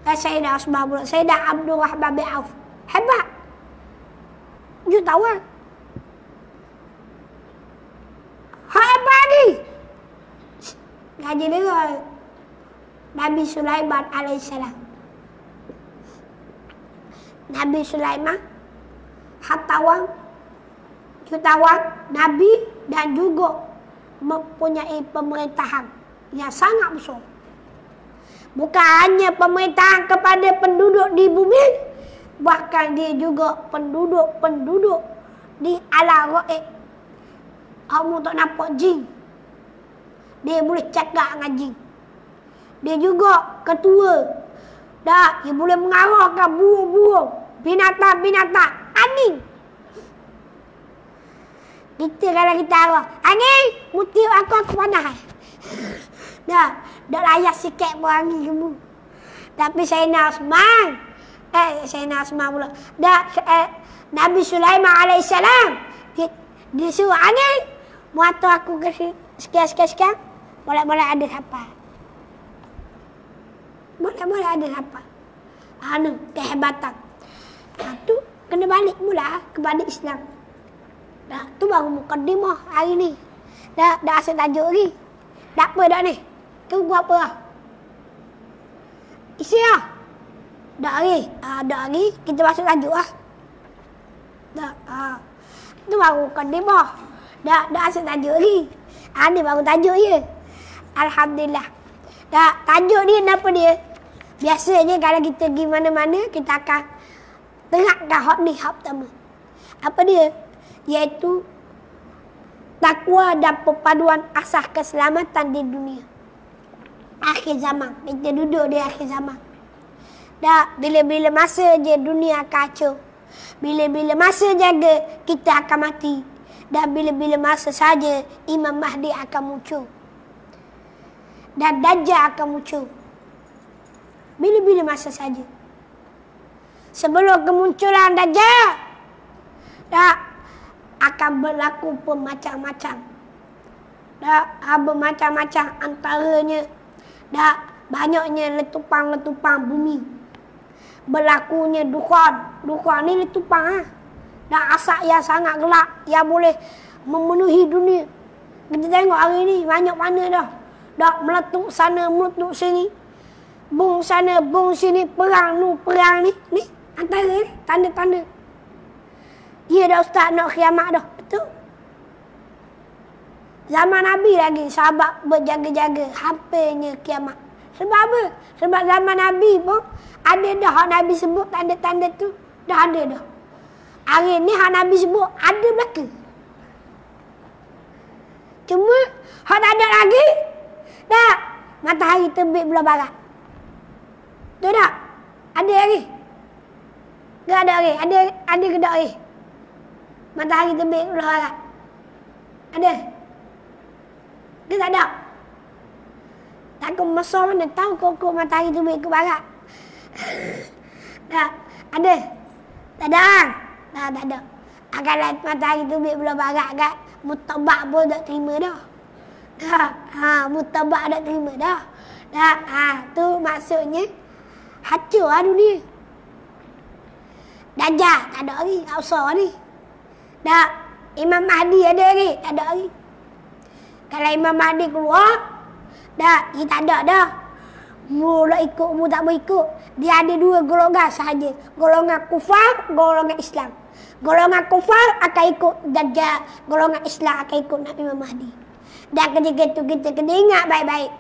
Dan Sayyidina Osman pula. Sayyidina Abdul Rahman bin Auf. Hebat. Jutawan. Hebat lagi. Gaji dia Nabi Sulaiman alaihissalam. Nabi Sulaiman hartawan, jutawan, Nabi dan juga mempunyai pemerintahan yang sangat besar. Bukan hanya pemerintahan kepada penduduk di bumi, bahkan dia juga penduduk di alam gaib. Kamu tak nampak jin, dia boleh cakap dengan jin. Dia juga ketua. Dah, dia boleh mengarahkan burung-burung, binatang-binatang, angin. Kita kalau kita arah, angin, mutiup aku panas. Dah layak sikit pun angin kamu. Tapi Sayyidina Osman pula. Dah, Nabi Sulaiman alaihissalam, dia suruh angin, muata aku ke sekian. Boleh ada siapa. Boleh ada siapa. Kehebatan. Tu kena balik mula kepada Islam. Dah, tu baru mukadimah hari ni. Dah asal tajuk lagi. Tak apa dah ni. Kau buat apa lah? Isi lah. Dah lagi. Kita masuk tajuk lah. Dah. Tu baru mukadimah. Dah asal tajuk lagi. Ni baru tajuk je. Alhamdulillah. Dah, tajuk dia kenapa dia? Biasanya kalau kita pergi mana-mana, kita akan terapkan hak ni, hak pertama. Apa dia? Iaitu takwa dan perpaduan asas keselamatan di dunia. Akhir zaman. Kita duduk di akhir zaman. Dah, bila-bila masa je dunia kacau. Bila-bila masa jaga, kita akan mati. Dan bila-bila masa saja, Imam Mahdi akan muncul. Dan Dajjal akan muncul. Bila-bila masa saja. Sebelum kemunculan Dajjal, dah akan berlaku bermacam-macam. Dah bermacam-macam antaranya. Dah banyaknya letupan-letupan bumi. Berlakunya dukhan. Dukhan ni letupan. Dan asap yang sangat gelap yang boleh memenuhi dunia. Kita tengok hari ni banyak mana dah. Dah meletup sana, meletup sini. Bung sana, bung sini. Perang nu, perang ni. Ni antara ni tanda-tanda. Ya dah ustaz, nak kiamat dah. Betul. Zaman Nabi lagi sahabat berjaga-jaga. Hampirnya kiamat. Sebab apa? Sebab zaman Nabi pun ada dah hak Nabi sebut tanda-tanda tu. Dah ada dah. Hari ni hak Nabi sebut ada belaka. Cuma hak tak ada lagi. Dah matahari terbit belah barat. Betul tak? Ada lagi? Tak ada lagi? Ada ke tak lagi? Matahari terbit belah barat. Ada? Ke tak ada? Takut masa mana tahu kok matahari terbit ke barat. Tak? Ada? Tak ada kan? Tak ada. Kalau matahari terbit belah barat kan, mutabak pun tak terima dah. Mutabak tak terima dah. Tu maksudnya hancur lah dunia. Dajjal tak ada lagi, Ausar ni. Dah Imam Mahdi ada lagi, tak ada lagi. Kalau Imam Mahdi keluar, dah dia tak ada dah. Mu nak ikut, mu tak mau ikut. Dia ada dua golongan sahaja. Golongan kufar, golongan Islam. Golongan kufar akan ikut Dajjal, golongan Islam akan ikut Nabi Imam Mahdi. Dan ketika itu kita kena ingat baik-baik.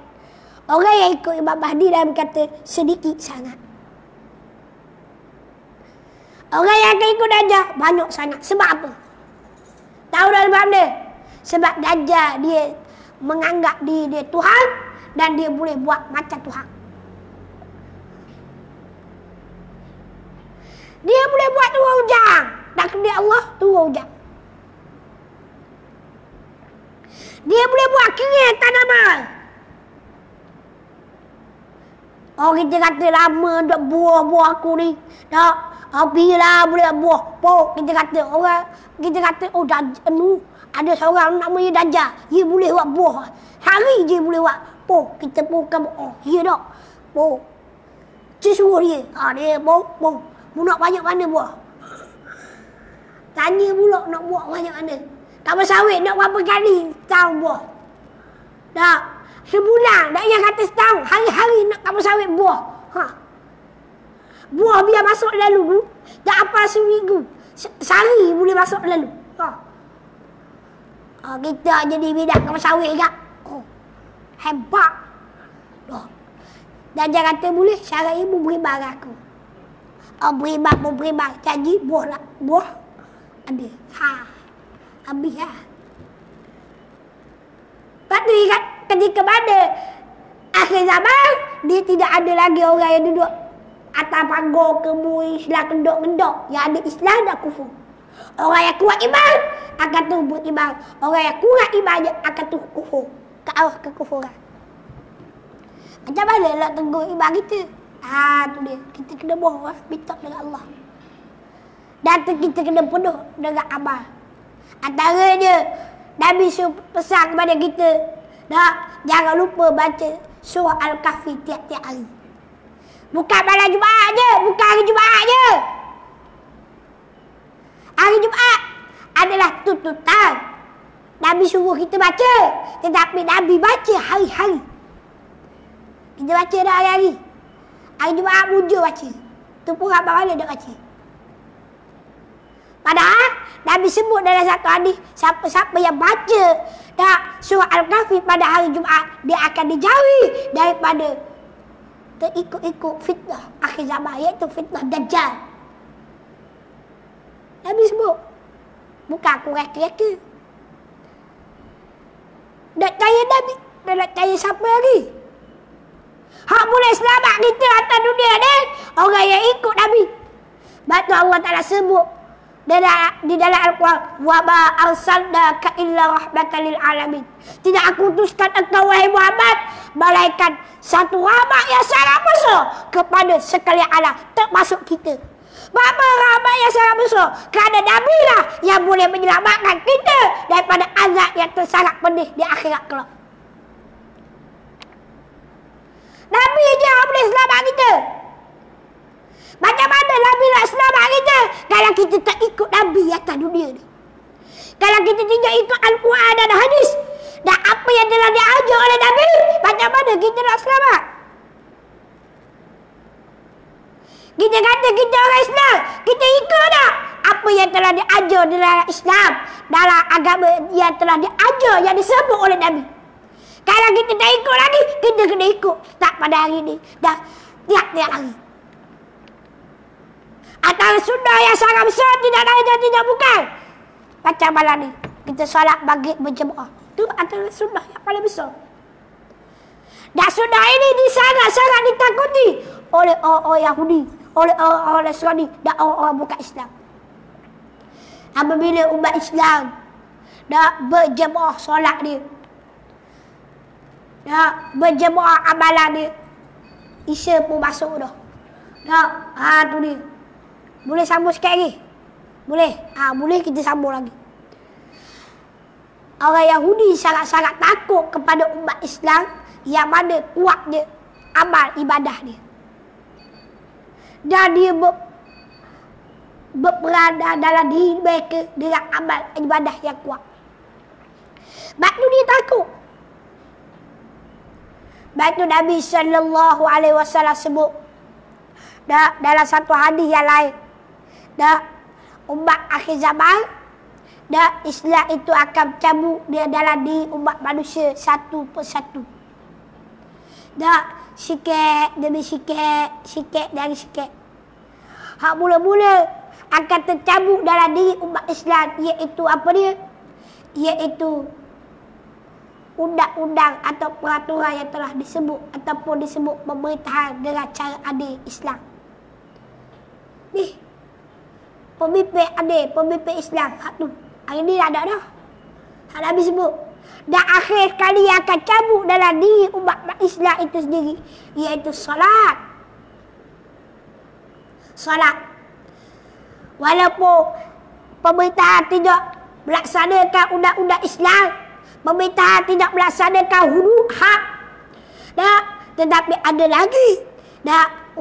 Orang yang ikut Imam Mahdi dalam kata sedikit sangat. Orang yang akan ikut Dajjal banyak sangat. Sebab apa? Tahu dah sebab dia? Sebab Dajjal dia menganggap dia Tuhan dan dia boleh buat macam Tuhan. Dia boleh buat turun hujan. Dan kehendak Allah turun hujan. Dia boleh buat kering tanaman. Oh kita kata lama dah buah-buah aku ni. Tak. Bila boleh buah. Pok kita kata orang. Kita kata oh ada seorang namanya Dajjal. Dia boleh buat buah. Hari je boleh buat. Pok kita pun kan. Oh ya tak. Pok. Cik suruh dia. Dia pok. Mu nak banyak mana buah? Tanya pula nak buah banyak mana. Kamu sawit nak berapa kali tahun buah? Tak. Sebulan. Tak yang kata setahun. Hari-hari nak kamu sawit buah. Buah biar masuk lalu dulu. Tak apa seminggu. Sehari boleh masuk lalu. Kita jadi bidak kamu sawit juga. Hebat. Dan jangan kata boleh. Syarat ibu beri barang aku. Beri barang. Janji buah lah. Buah. Ada. Habis lah. Lepas tu ingat ketika pada akhir zaman, dia tidak ada lagi orang yang duduk atas pagar kemui Islam kendok-kendok. Yang ada Islam dan kufur. Orang yang kuat iman akan tubuh iman. Orang yang kurang iman akan tubuh kufur. Ke arah kekufuran. Macam mana nak tegur iman kita? Tu dia. Kita kena bohong lah. Minta dengan Allah. Dan kita kena penuh dengan amal. Antaranya Nabi pesan kepada kita, jangan lupa baca surah Al-Kahfi tiap-tiap hari. Bukan malam Jumaat je, bukan hari Jumaat je. Hari Jumaat adalah tuntutan. Nabi suruh kita baca, tetapi Nabi baca hari-hari. Kita baca dah hari-hari. Hari Jumaat mujur baca. Tu pun apa mana dah baca. Padahal Nabi sebut dalam satu hadis, siapa-siapa yang baca surah Al-Kahfi pada hari Jumaat, dia akan dijauhi daripada terikut-ikut fitnah akhir zaman, iaitu fitnah Dajjal. Nabi sebut, bukan aku reka-reka. Nak tanya Nabi, nak tanya siapa lagi? Hak boleh selamat kita atas dunia ni, orang yang ikut Nabi. Sebab tu Allah Ta'ala sebut di dalam Al-Quran, wa ma arsalnaka illa rahmatan lil alamin. Tidak aku utuskan engkau wahai Muhammad melainkan satu rahmat yang sangat besar kepada sekalian alam, termasuk kita. Apa rahmat yang sangat besar? Kerana Nabi lah yang boleh menyelamatkan kita daripada azab yang sangat pedih di akhirat kelak. Nabi je yang boleh selamat kita. Macam mana Nabi nak selamat kita kalau kita tak ikut Nabi atas dunia ni? Kalau kita tidak ikut Al-Quran dan hadis dan apa yang telah diajar oleh Nabi, macam mana kita nak selamat? Kita kata kita orang Islam, kita ikut tak apa yang telah diajar dalam Islam, dalam agama yang telah diajar, yang disebut oleh Nabi. Kalau kita tak ikut lagi, kita kena ikut start pada hari ni dan tiap-tiap hari. Antara sunnah yang sangat besar, tidak lain dan tidak bukan, macam malam ni kita solat maghrib berjemaah. Itu antara sunnah yang paling besar. Dan sunnah ini sangat-sangat ditakuti oleh orang Yahudi, oleh orang Nasrani dan orang-orang bukan Islam. Apabila umat Islam nak berjemaah solat dia, nak berjemaah amalan dia, Isya pun masuk dah. Nak, tu dia. Boleh sambung sikit lagi? Boleh? Boleh kita sambung lagi. Orang Yahudi sangat-sangat takut kepada umat Islam yang mana kuatnya amal ibadah dia. Dan dia berada dalam diri mereka dengan amal ibadah yang kuat. Sebab tu dia takut. Sebab tu Nabi SAW sebut dalam satu hadis yang lain, umat akhir zaman, Islam itu akan cabut dia dalam diri umat manusia satu persatu. Sikit demi sikit, sikit dari sikit. Hak mula-mula akan tercabut dalam diri umat Islam, iaitu apa dia? Iaitu undang-undang atau peraturan yang telah disebut ataupun disebut pemerintahan dengan cara adil Islam. Ni pemimpin adil, pemimpin Islam, hak tu hari ni ada dah. Hak Nabi sebut. Dan akhir kali yang akan cabut dalam diri umat Islam itu sendiri, iaitu solat. Solat. Walaupun pemerintahan tidak melaksanakan undang-undang Islam, pemerintahan tidak melaksanakan hudud hak, tetapi ada lagi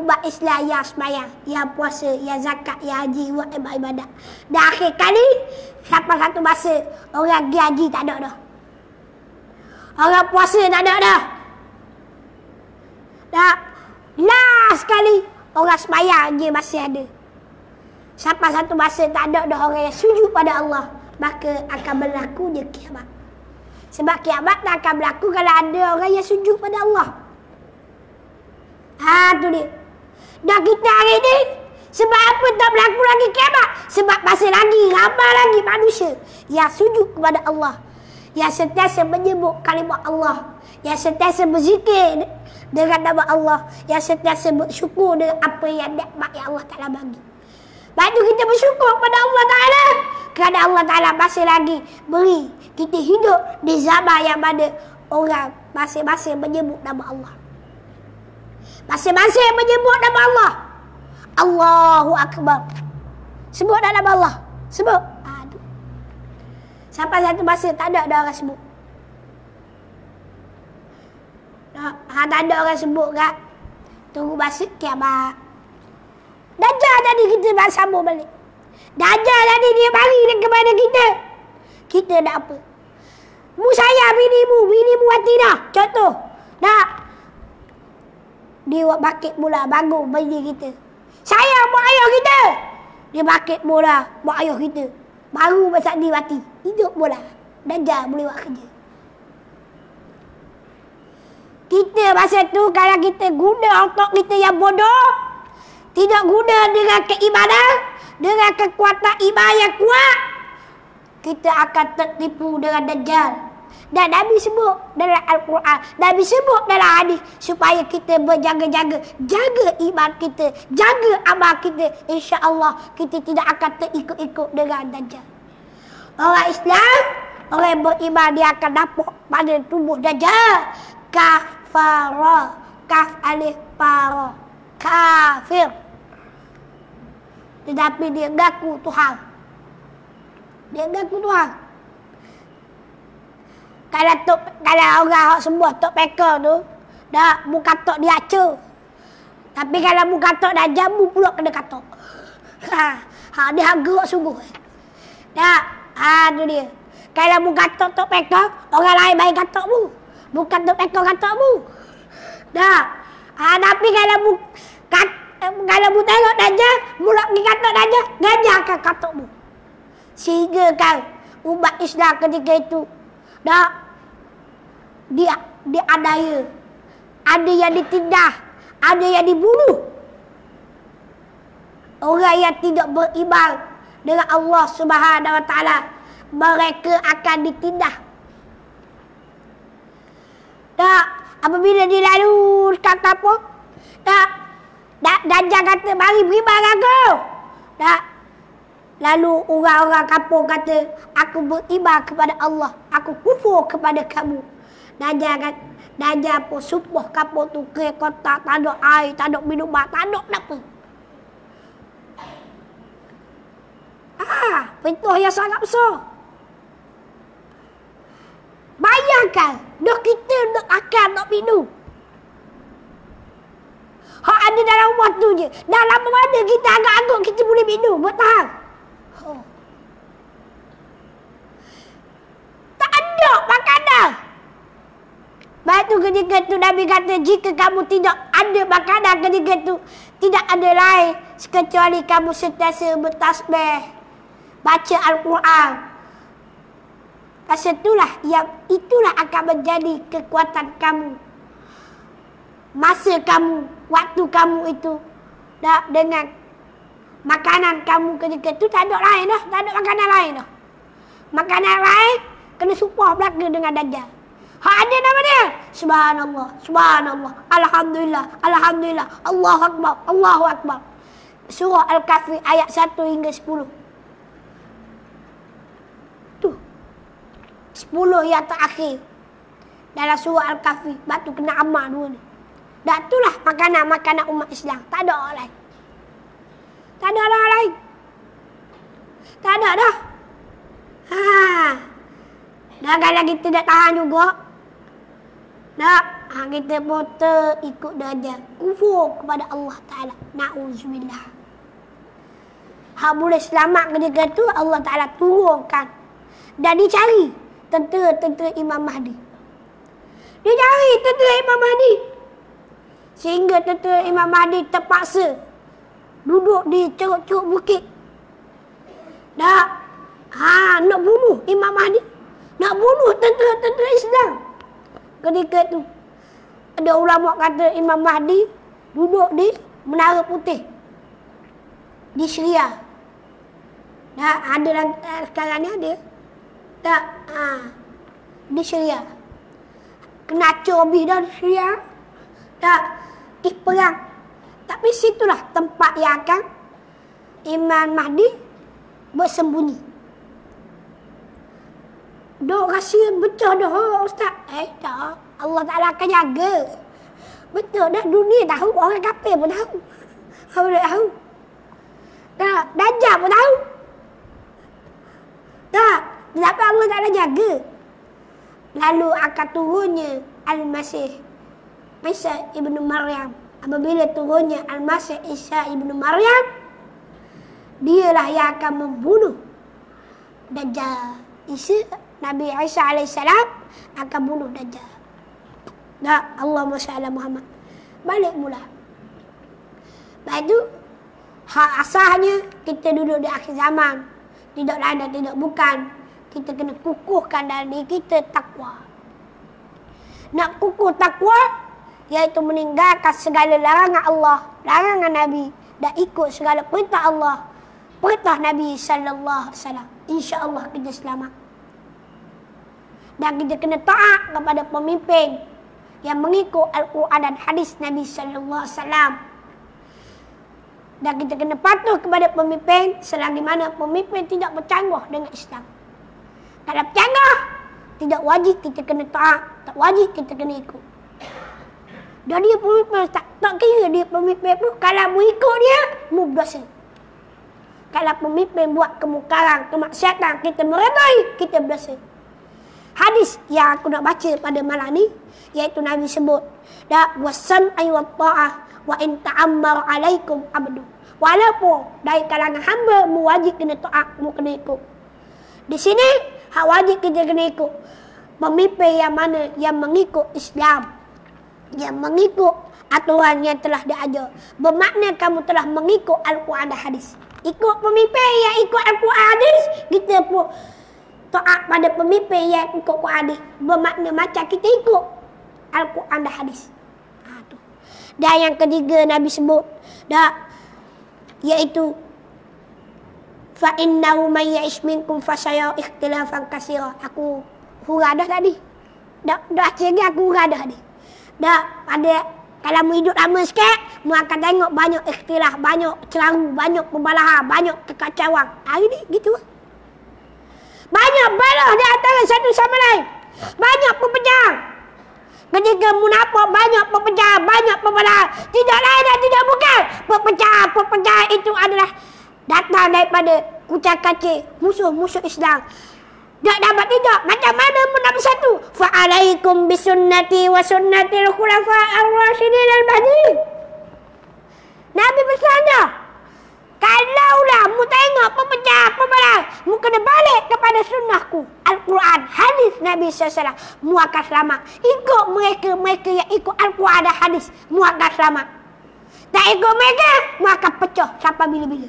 umat Islam yang sembahyang, yang puasa, yang zakat, yang haji, buat ibadat. Dan akhir kali sampai satu masa orang pergi haji tak ada dah, orang puasa tak ada dah. Last sekali orang sembahyang je masih ada. Sampai satu masa tak ada dah orang yang sujud pada Allah, maka akan berlakunya kiamat. Sebab kiamat tak akan berlaku kalau ada orang yang sujud pada Allah. Tu dia. Dan kita hari ni, sebab apa tak berlaku lagi kiamat? Sebab masih lagi ramai lagi manusia yang sujud kepada Allah, yang sentiasa menyebut kalimat Allah, yang sentiasa berzikir dengan nama Allah, yang sentiasa bersyukur dengan apa yang nikmat yang Allah Ta'ala bagi. Lepas tu kita bersyukur kepada Allah Ta'ala kerana Allah Ta'ala masih lagi beri kita hidup di zaman yang mana orang masing-masing menyebut nama Allah. Masing-masing menyebut nama Allah. Allahu Akbar. Sebut nama Allah. Sebut. Sampai satu masa tak ada orang sebut. Tak ada orang sebut kan. Tunggu masa kiamat. Dajjal tadi kita sambung balik. Dajjal tadi dia mari kepada kita. Kita nak apa? Mu sayang binimu mati dah. Contoh. Dia buat bakit mula bangun bini kita. Sayang mak ayah kita. Dia bakit mula mak ayah kita. Baru masa dia mati. Hidup mula. Dajjal boleh buat kerja. Kita masa tu kalau kita guna otak kita yang bodoh, tidak guna dengan keimanan, dengan kekuatan iman yang kuat, kita akan tertipu dengan Dajjal. Dan Nabi sebut dalam Al-Quran, Nabi sebut dalam hadis, supaya kita berjaga-jaga, jaga iman kita, jaga amal kita. InsyaAllah kita tidak akan terikut-ikut dengan Dajjal. Orang Islam, orang yang beriman, dia akan dapat pada tubuh Dajjal kafara, kaf alif para, kafir. Tetapi dia ngaku Tuhan. Dia ngaku Tuhan. Kalau orang semua tok peka tu, dah mu katok dia acu. Tapi kalau mu katok dah jamu pula kena katok. Dia gerak sungguh. Dah, tu dia. Kalau mu katok tok peka, orang lain baik katok mu. Bukan tok peka katok mu. Dah. Tapi kalau mu tengok Dajjal, mu nak pergi katok Dajjal, Dajjal akan katok mu. Sehingga kan umat Islam ketika itu dah dia adaya, ada yang ditindas, ada yang dibunuh. Orang yang tidak beriman dengan Allah Subhanahu Wa Taala, mereka akan ditindas. Tak, apabila dia lalu kata apa? Tak, Dajjal kata mari beriman aku. Tak. Lalu orang-orang kampung kata, aku beriman kepada Allah, aku kufur kepada kamu. Dajjal pun sumpah kampung tu kira kotak, tak ada air, tak ada minuman, tak ada apa. Fitnah yang sangat besar. Bayangkan, dah kita nak akan nak minum. Hak ada dalam rumah tu je. Dalam mana kita agak-agak kita boleh minum, bertahan. Tak ada makanan. Lepas tu ketika tu Nabi kata, jika kamu tidak ada makanan ketika tu, tidak ada lain kecuali kamu sentiasa bertasbih, baca Al-Quran. Pasal itulah akan menjadi kekuatan kamu. Masa kamu, waktu kamu itu, dengan makanan kamu ketika tu tak ada lain dah, tak ada makanan lain dah. Makanan lain kena supah belaka dengan Dajjal. Ada nama dia. Subhanallah, subhanallah, alhamdulillah, alhamdulillah, Allahu akbar, Allahu akbar. Surah Al-Kahfi ayat 1 hingga 10. Tu 10 yang terakhir dalam surah Al-Kahfi. Batu kena amal dua ni. Dan itulah makanan-makanan umat Islam. Tak ada orang lain. Tak ada orang lain. Tak ada dah. Dan kalau kita tak tahan juga, kita pun ikut Dajjal, kufur kepada Allah Ta'ala. Na'udzubillah. Hak boleh selamat ketika tu Allah Ta'ala turunkan. Dan dicari tentera-tentera Imam Mahdi. Dia cari tentera Imam Mahdi. Sehingga tentera Imam Mahdi terpaksa duduk di ceruk-ceruk bukit. Nak bunuh Imam Mahdi. Nak bunuh tentera-tentera Islam. Ketika tu ada ulama kata Imam Mahdi duduk di Menara Putih di Syria. Ada sekarang ni ada. Tak, di Syria. Kena habis dah di Syria. Tak, perang. Tapi situlah tempat yang akan Imam Mahdi bersembunyi. Dok rasa betul dah Ustaz. Tak. Allah Ta'ala akan jaga. Betul dah, dunia tahu. Orang kafir pun tahu. Orang tahu. Tak. Dajjal pun tahu. Tak. Tetapi Allah Ta'ala jaga. Lalu akan turunnya Al-Masih Isa ibnu Maryam. Apabila turunnya Al-Masih Isa ibnu Maryam, dialah yang akan membunuh Dajjal. Nabi Isa AS akan bunuh Dajjal. Allahumma salli Muhammad. Balik mula. Lepas itu, hak asalnya kita duduk di akhir zaman. Tidak lain dan tidak bukan. Kita kena kukuhkan dalam diri kita takwa. Nak kukuh takwa, yaitu meninggalkan segala larangan Allah, larangan Nabi, dan ikut segala perintah Allah, perintah Nabi sallallahu alaihi wasallam. Insya-Allah kita selamat. Dan kita kena taat kepada pemimpin yang mengikut Al-Quran dan hadis Nabi sallallahu alaihi wasallam. Dan kita kena patuh kepada pemimpin selagi mana pemimpin tidak bercanggah dengan Islam. Kalau bercanggah, tidak wajib kita kena taat, tak wajib kita kena ikut. Dan dia pemimpin, tak kira dia pemimpin pun, kalau mu ikut dia, mu berdosa. Kalau pemimpin buat kemungkaran, kemaksiatan, kita meredai, kita berdosa. Hadis yang aku nak baca pada malam ni, iaitu Nabi sebut, wasam'i wa ta'ah wa in ta'ammar alaikum abdu. Walaupun dari kalangan hamba, mu wajib kena taat, mu kena ikut. Di sini, hak wajib kita kena ikut pemimpin yang mana yang mengikut Islam, yang mengikut aturan yang telah diajar. Bermakna kamu telah mengikut Al-Quran dan hadis. Ikut pemimpin yang ikut Al-Quran hadis, kita pun taat pada pemimpin yang ikut Al-Quran hadis. Bermakna macam kita ikut Al-Quran dan hadis. Dan yang ketiga Nabi sebut, iaitu fa innahu man ya'ish minkum fasayara ikhtilafan katsira. Aku hurah dah tadi. Dah lagi aku hurah dah tadi. Pada kalau mu hidup lama sikit, mu akan tengok banyak ikhtilaf, banyak celaru, banyak pembalahan, banyak kekacauan. Hari ni gitu. Banyak balah di antara satu sama lain. Banyak perpecahan. Ketika munafik banyak perpecahan, banyak pembalahan. Tidak lain dan tidak bukan. Perpecahan itu adalah datang daripada kucak-kacir musuh-musuh Islam. Tak dapat tidak. Macam mana pun nak bersatu. Fa'alaikum bisunnati wa sunnatil khulafa ar-rasyidin al-mahdiyyin. Nabi bersabda, kalaulah mu tengok pemecah pembelah, mu kena balik kepada sunnahku, Al-Quran, hadis Nabi SAW, mu akan selamat. Ikut mereka yang ikut Al-Quran dan hadis, mu akan selamat. Tak ikut mereka, mu akan pecah sampai bila-bila.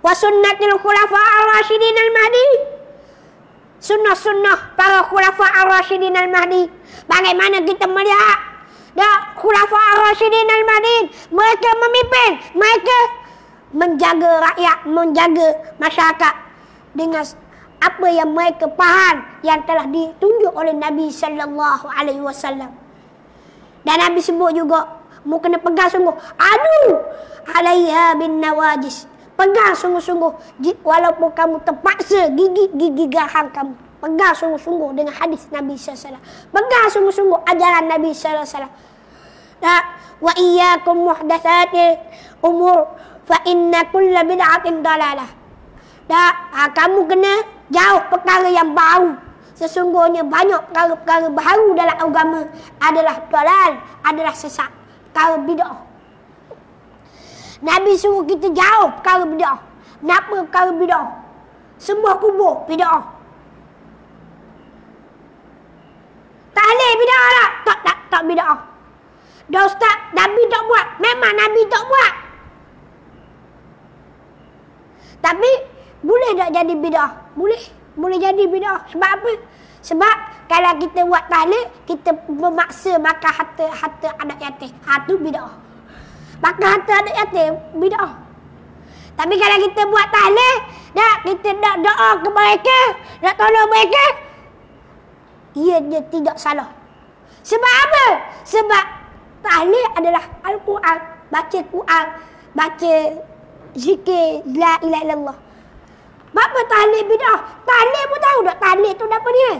Wa sunnatil khulafa ar-rasyidin al-mahdi. Sunnah-sunnah para khulafa ar-rasyidin al-mahdi. Bagaimana kita melihat khulafa ar-rasyidin al-mahdi, mereka memimpin, mereka menjaga rakyat, menjaga masyarakat dengan apa yang mereka faham yang telah ditunjuk oleh Nabi sallallahu alaihi wasallam. Dan Nabi sebut juga, mu kena pegang sungguh, adu alaiha bin nawajis. Pegang sungguh-sungguh, walaupun kamu terpaksa gigit gigi garang kamu. Pegang sungguh-sungguh dengan hadis Nabi SAW. Pegang sungguh-sungguh ajaran Nabi SAW. Wa iyyakum muhdatsati umur fa inna kulla bid'atin dalalah. Kamu kena jauh perkara yang baru. Sesungguhnya banyak perkara-perkara baru dalam agama adalah dalal, adalah sesat, perkara bid'ah. Nabi suruh kita jauh perkara bid'ah. Kenapa perkara bid'ah? Sembah kubur bid'ah. Tahlil bid'ah tak? Tak bid'ah. Dah Ustaz, Nabi tak buat. Memang Nabi tak buat. Tapi boleh tak jadi bid'ah? Boleh jadi bid'ah. Sebab apa? Sebab kalau kita buat tahlil, kita memaksa makan harta anak yatim. Itu bid'ah. Makan harta anak yatim, bid'ah. Tapi kalau kita buat tahlil, kita nak doa ke mereka, nak tolong mereka, ia dia tidak salah. Sebab apa? Sebab tahlil adalah Al-Quran, baca Quran, baca zikir la ilaha illallah. Apa tahlil bid'ah? Tahlil pun tahu tak tahlil tu apa dia?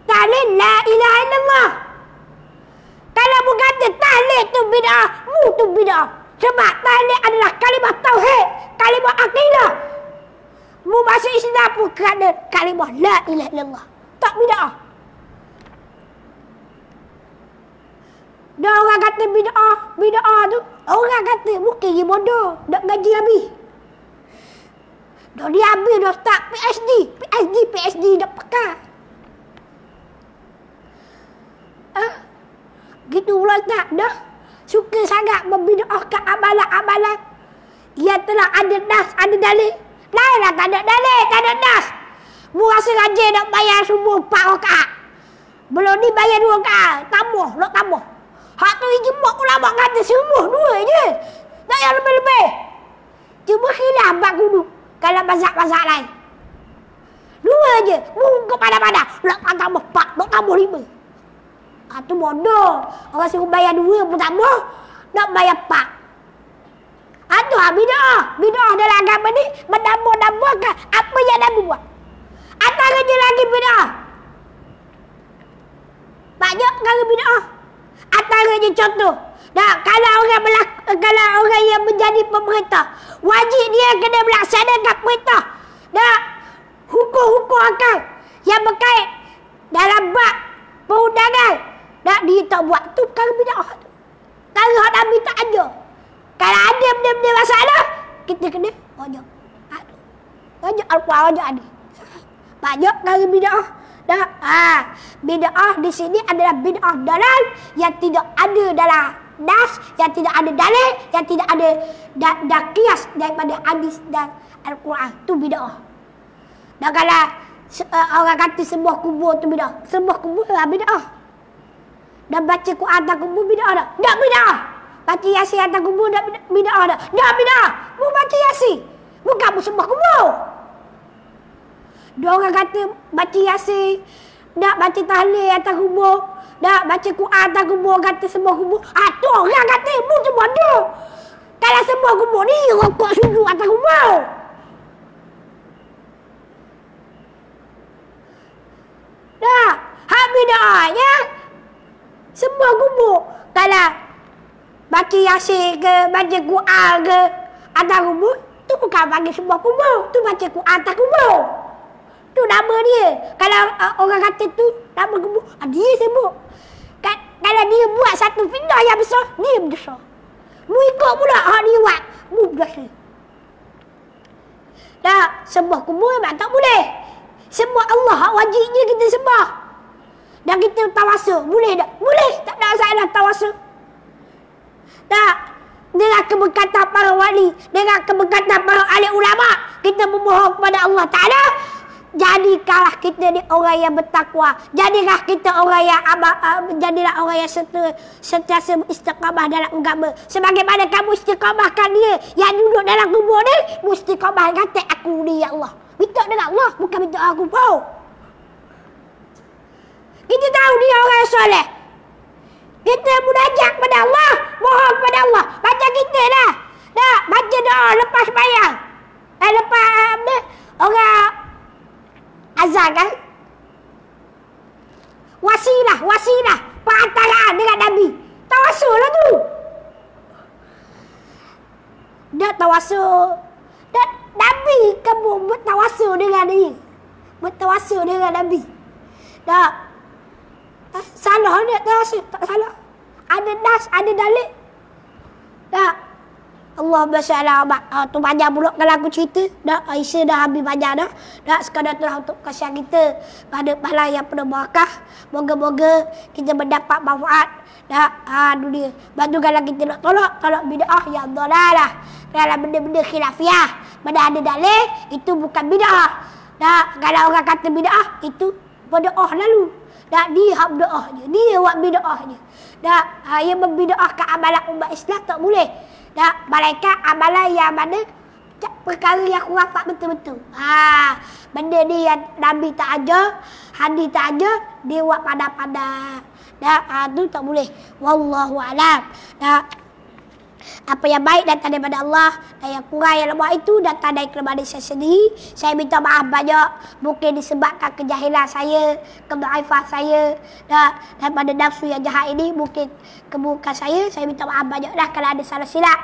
Tahlil la ilaha illallah. Kalau mu kata tahlil tu bid'ah, mu tu bid'ah. Sebab tahlil adalah kalimah tauhid, kalimah akidah. Mu masuk Islam pun kerana kalimah la ilaha illallah. Tak bid'ah. Dah orang kata bid'ah tu, orang kata mungkin dia bodoh, nak gaji habis. Dah dia habis dah start PhD dah pakar. Gitu pula tak dah. Suka sangat membid'ahkan amalan-amalan yang telah ada nas, ada dalil. Lainlah tak ada dalil, tak ada nas. Mu rasa rajin nak bayar subuh 4 rakaat. Belum dibayar 2 rakaat. Tambah, nak tambah. Hak tu ijma' ulama kata semua 2 je. Tak yang lebih-lebih. Cuma khilaf bab kudu. Kalau mazhab-mazhab lain. 2 je. Muka pada-pada. Nak tambah 4, nak tambah 5. Tu bodoh. Orang suruh bayar 2 pun tambah. Nak bayar 4. Tu bid'ah. Bid'ah dalam agama ni menambah-nambahkan apa yang Nabi buat. Antaranya lagi bid'ah. Banyak perkara bid'ah. Antaranya contoh. Kalau orang yang menjadi pemerintah, wajib dia kena melaksanakan perintah. Hukum-hukum akal yang berkait dalam bab perundangan. Dia tak buat. Tu perkara bid'ah tu. Kalau Nabi tak ajar. Kalau ada benda-benda masalah, kita kena wajib. Wajib Al-Quran, wajib ada. Banyak perkara bid'ah. Bid'ah di sini adalah bid'ah dalal yang tidak ada dalam nas, yang tidak ada dalil, yang tidak ada qiyas daripada hadis dan Al-Quran. Tu bid'ah. Dan kalau orang kata sembah kubur tu bid'ah. Sembah kubur lah bid'ah. Dan baca Quran atas kubur bid'ah tak? Tak bid'ah. Baca Yasin atas kubur tak bid'ah tak? Tak bid'ah. Mu baca Yasin. Bukan mu sembah kubur. Dia orang kata baca Yasin, nak baca tahlil atas kubur, nak baca Quran atas kubur, kata sembah kubur. Tu orang kata mu tu bodoh. Kalau sembah kubur ni rokok sujud atas kubur. Hak bid'ahnya sembah kubur. Kalau baca Yasin ke, baca Quran ke atas kubur, tu bukan bagi sembah kubur. Tu baca Quran atas kubur. Tu nama dia. Kalau orang kata tu nama kubur, dia sebut. Kalau dia buat satu fitnah yang besar, dia besar. Mu ikut pula hak dia buat, mu berdosa. Sembah kubur memang tak boleh. Sembah Allah, hak wajibnya kita sembah. Dan kita tawasul, boleh tak? Boleh, tak ada masalah tawasul. Dengan keberkatan para wali, dengan keberkatan para ahli ulama, kita memohon kepada Allah Ta'ala. Jadikanlah kita ni orang yang bertakwa. Jadilah kita orang yang jadilah orang yang sentiasa istiqamah dalam agama. Sebagaimana kamu istiqamahkan dia yang duduk dalam kubur ni, istiqamah kata aku ni ya Allah. Minta dengan Allah, bukan minta aku pun. Kita tahu dia orang yang soleh. Kita munajat kepada Allah, mohon kepada Allah. Baca kita dah. Baca doa lepas sembahyang. Lepas orang azan kan? Wasilah perantaraan dengan Nabi. Tawasul lah tu. Dah tawasul. Dan Nabi kamu bertawasul dengan dia. Bertawasul dengan Nabi. Salah dia tawasul. Tak salah. Ada nas, ada dalil. Allah bersalah. Tu panjang pula kalau aku cerita. Aisyah dah habis panjang dah. Sekadar telah untuk kasihan kita pada pahala yang penuh barakah. Moga-moga kita mendapat manfaat. Dunia. Lepas tu kalau kita nak tolak bid'ah yang dhalalah. Kalau benda-benda khilafiyah, benda ada dalil, itu bukan bid'ah. Kalau orang kata bid'ah, itu berdoa lalu. Dia hak berdoa je. Dia buat bid'ah je. Yang membid'ahkan amalan umat Islam tak boleh. Malaikat amalan yang mana perkara yang khurafat betul-betul. Benda ni yang Nabi tak ajar, hadis tak ajar, dia buat pandai-pandai. Tu tak boleh. Wallahu a'lam. Apa yang baik datang daripada Allah, dan yang kurang yang lemah itu datang dari kelemahan saya sendiri. Saya minta maaf banyak. Mungkin disebabkan kejahilan saya, kedaifan saya, daripada nafsu yang jahat ini. Mungkin keburukan saya minta maaf banyak lah kalau ada salah silap.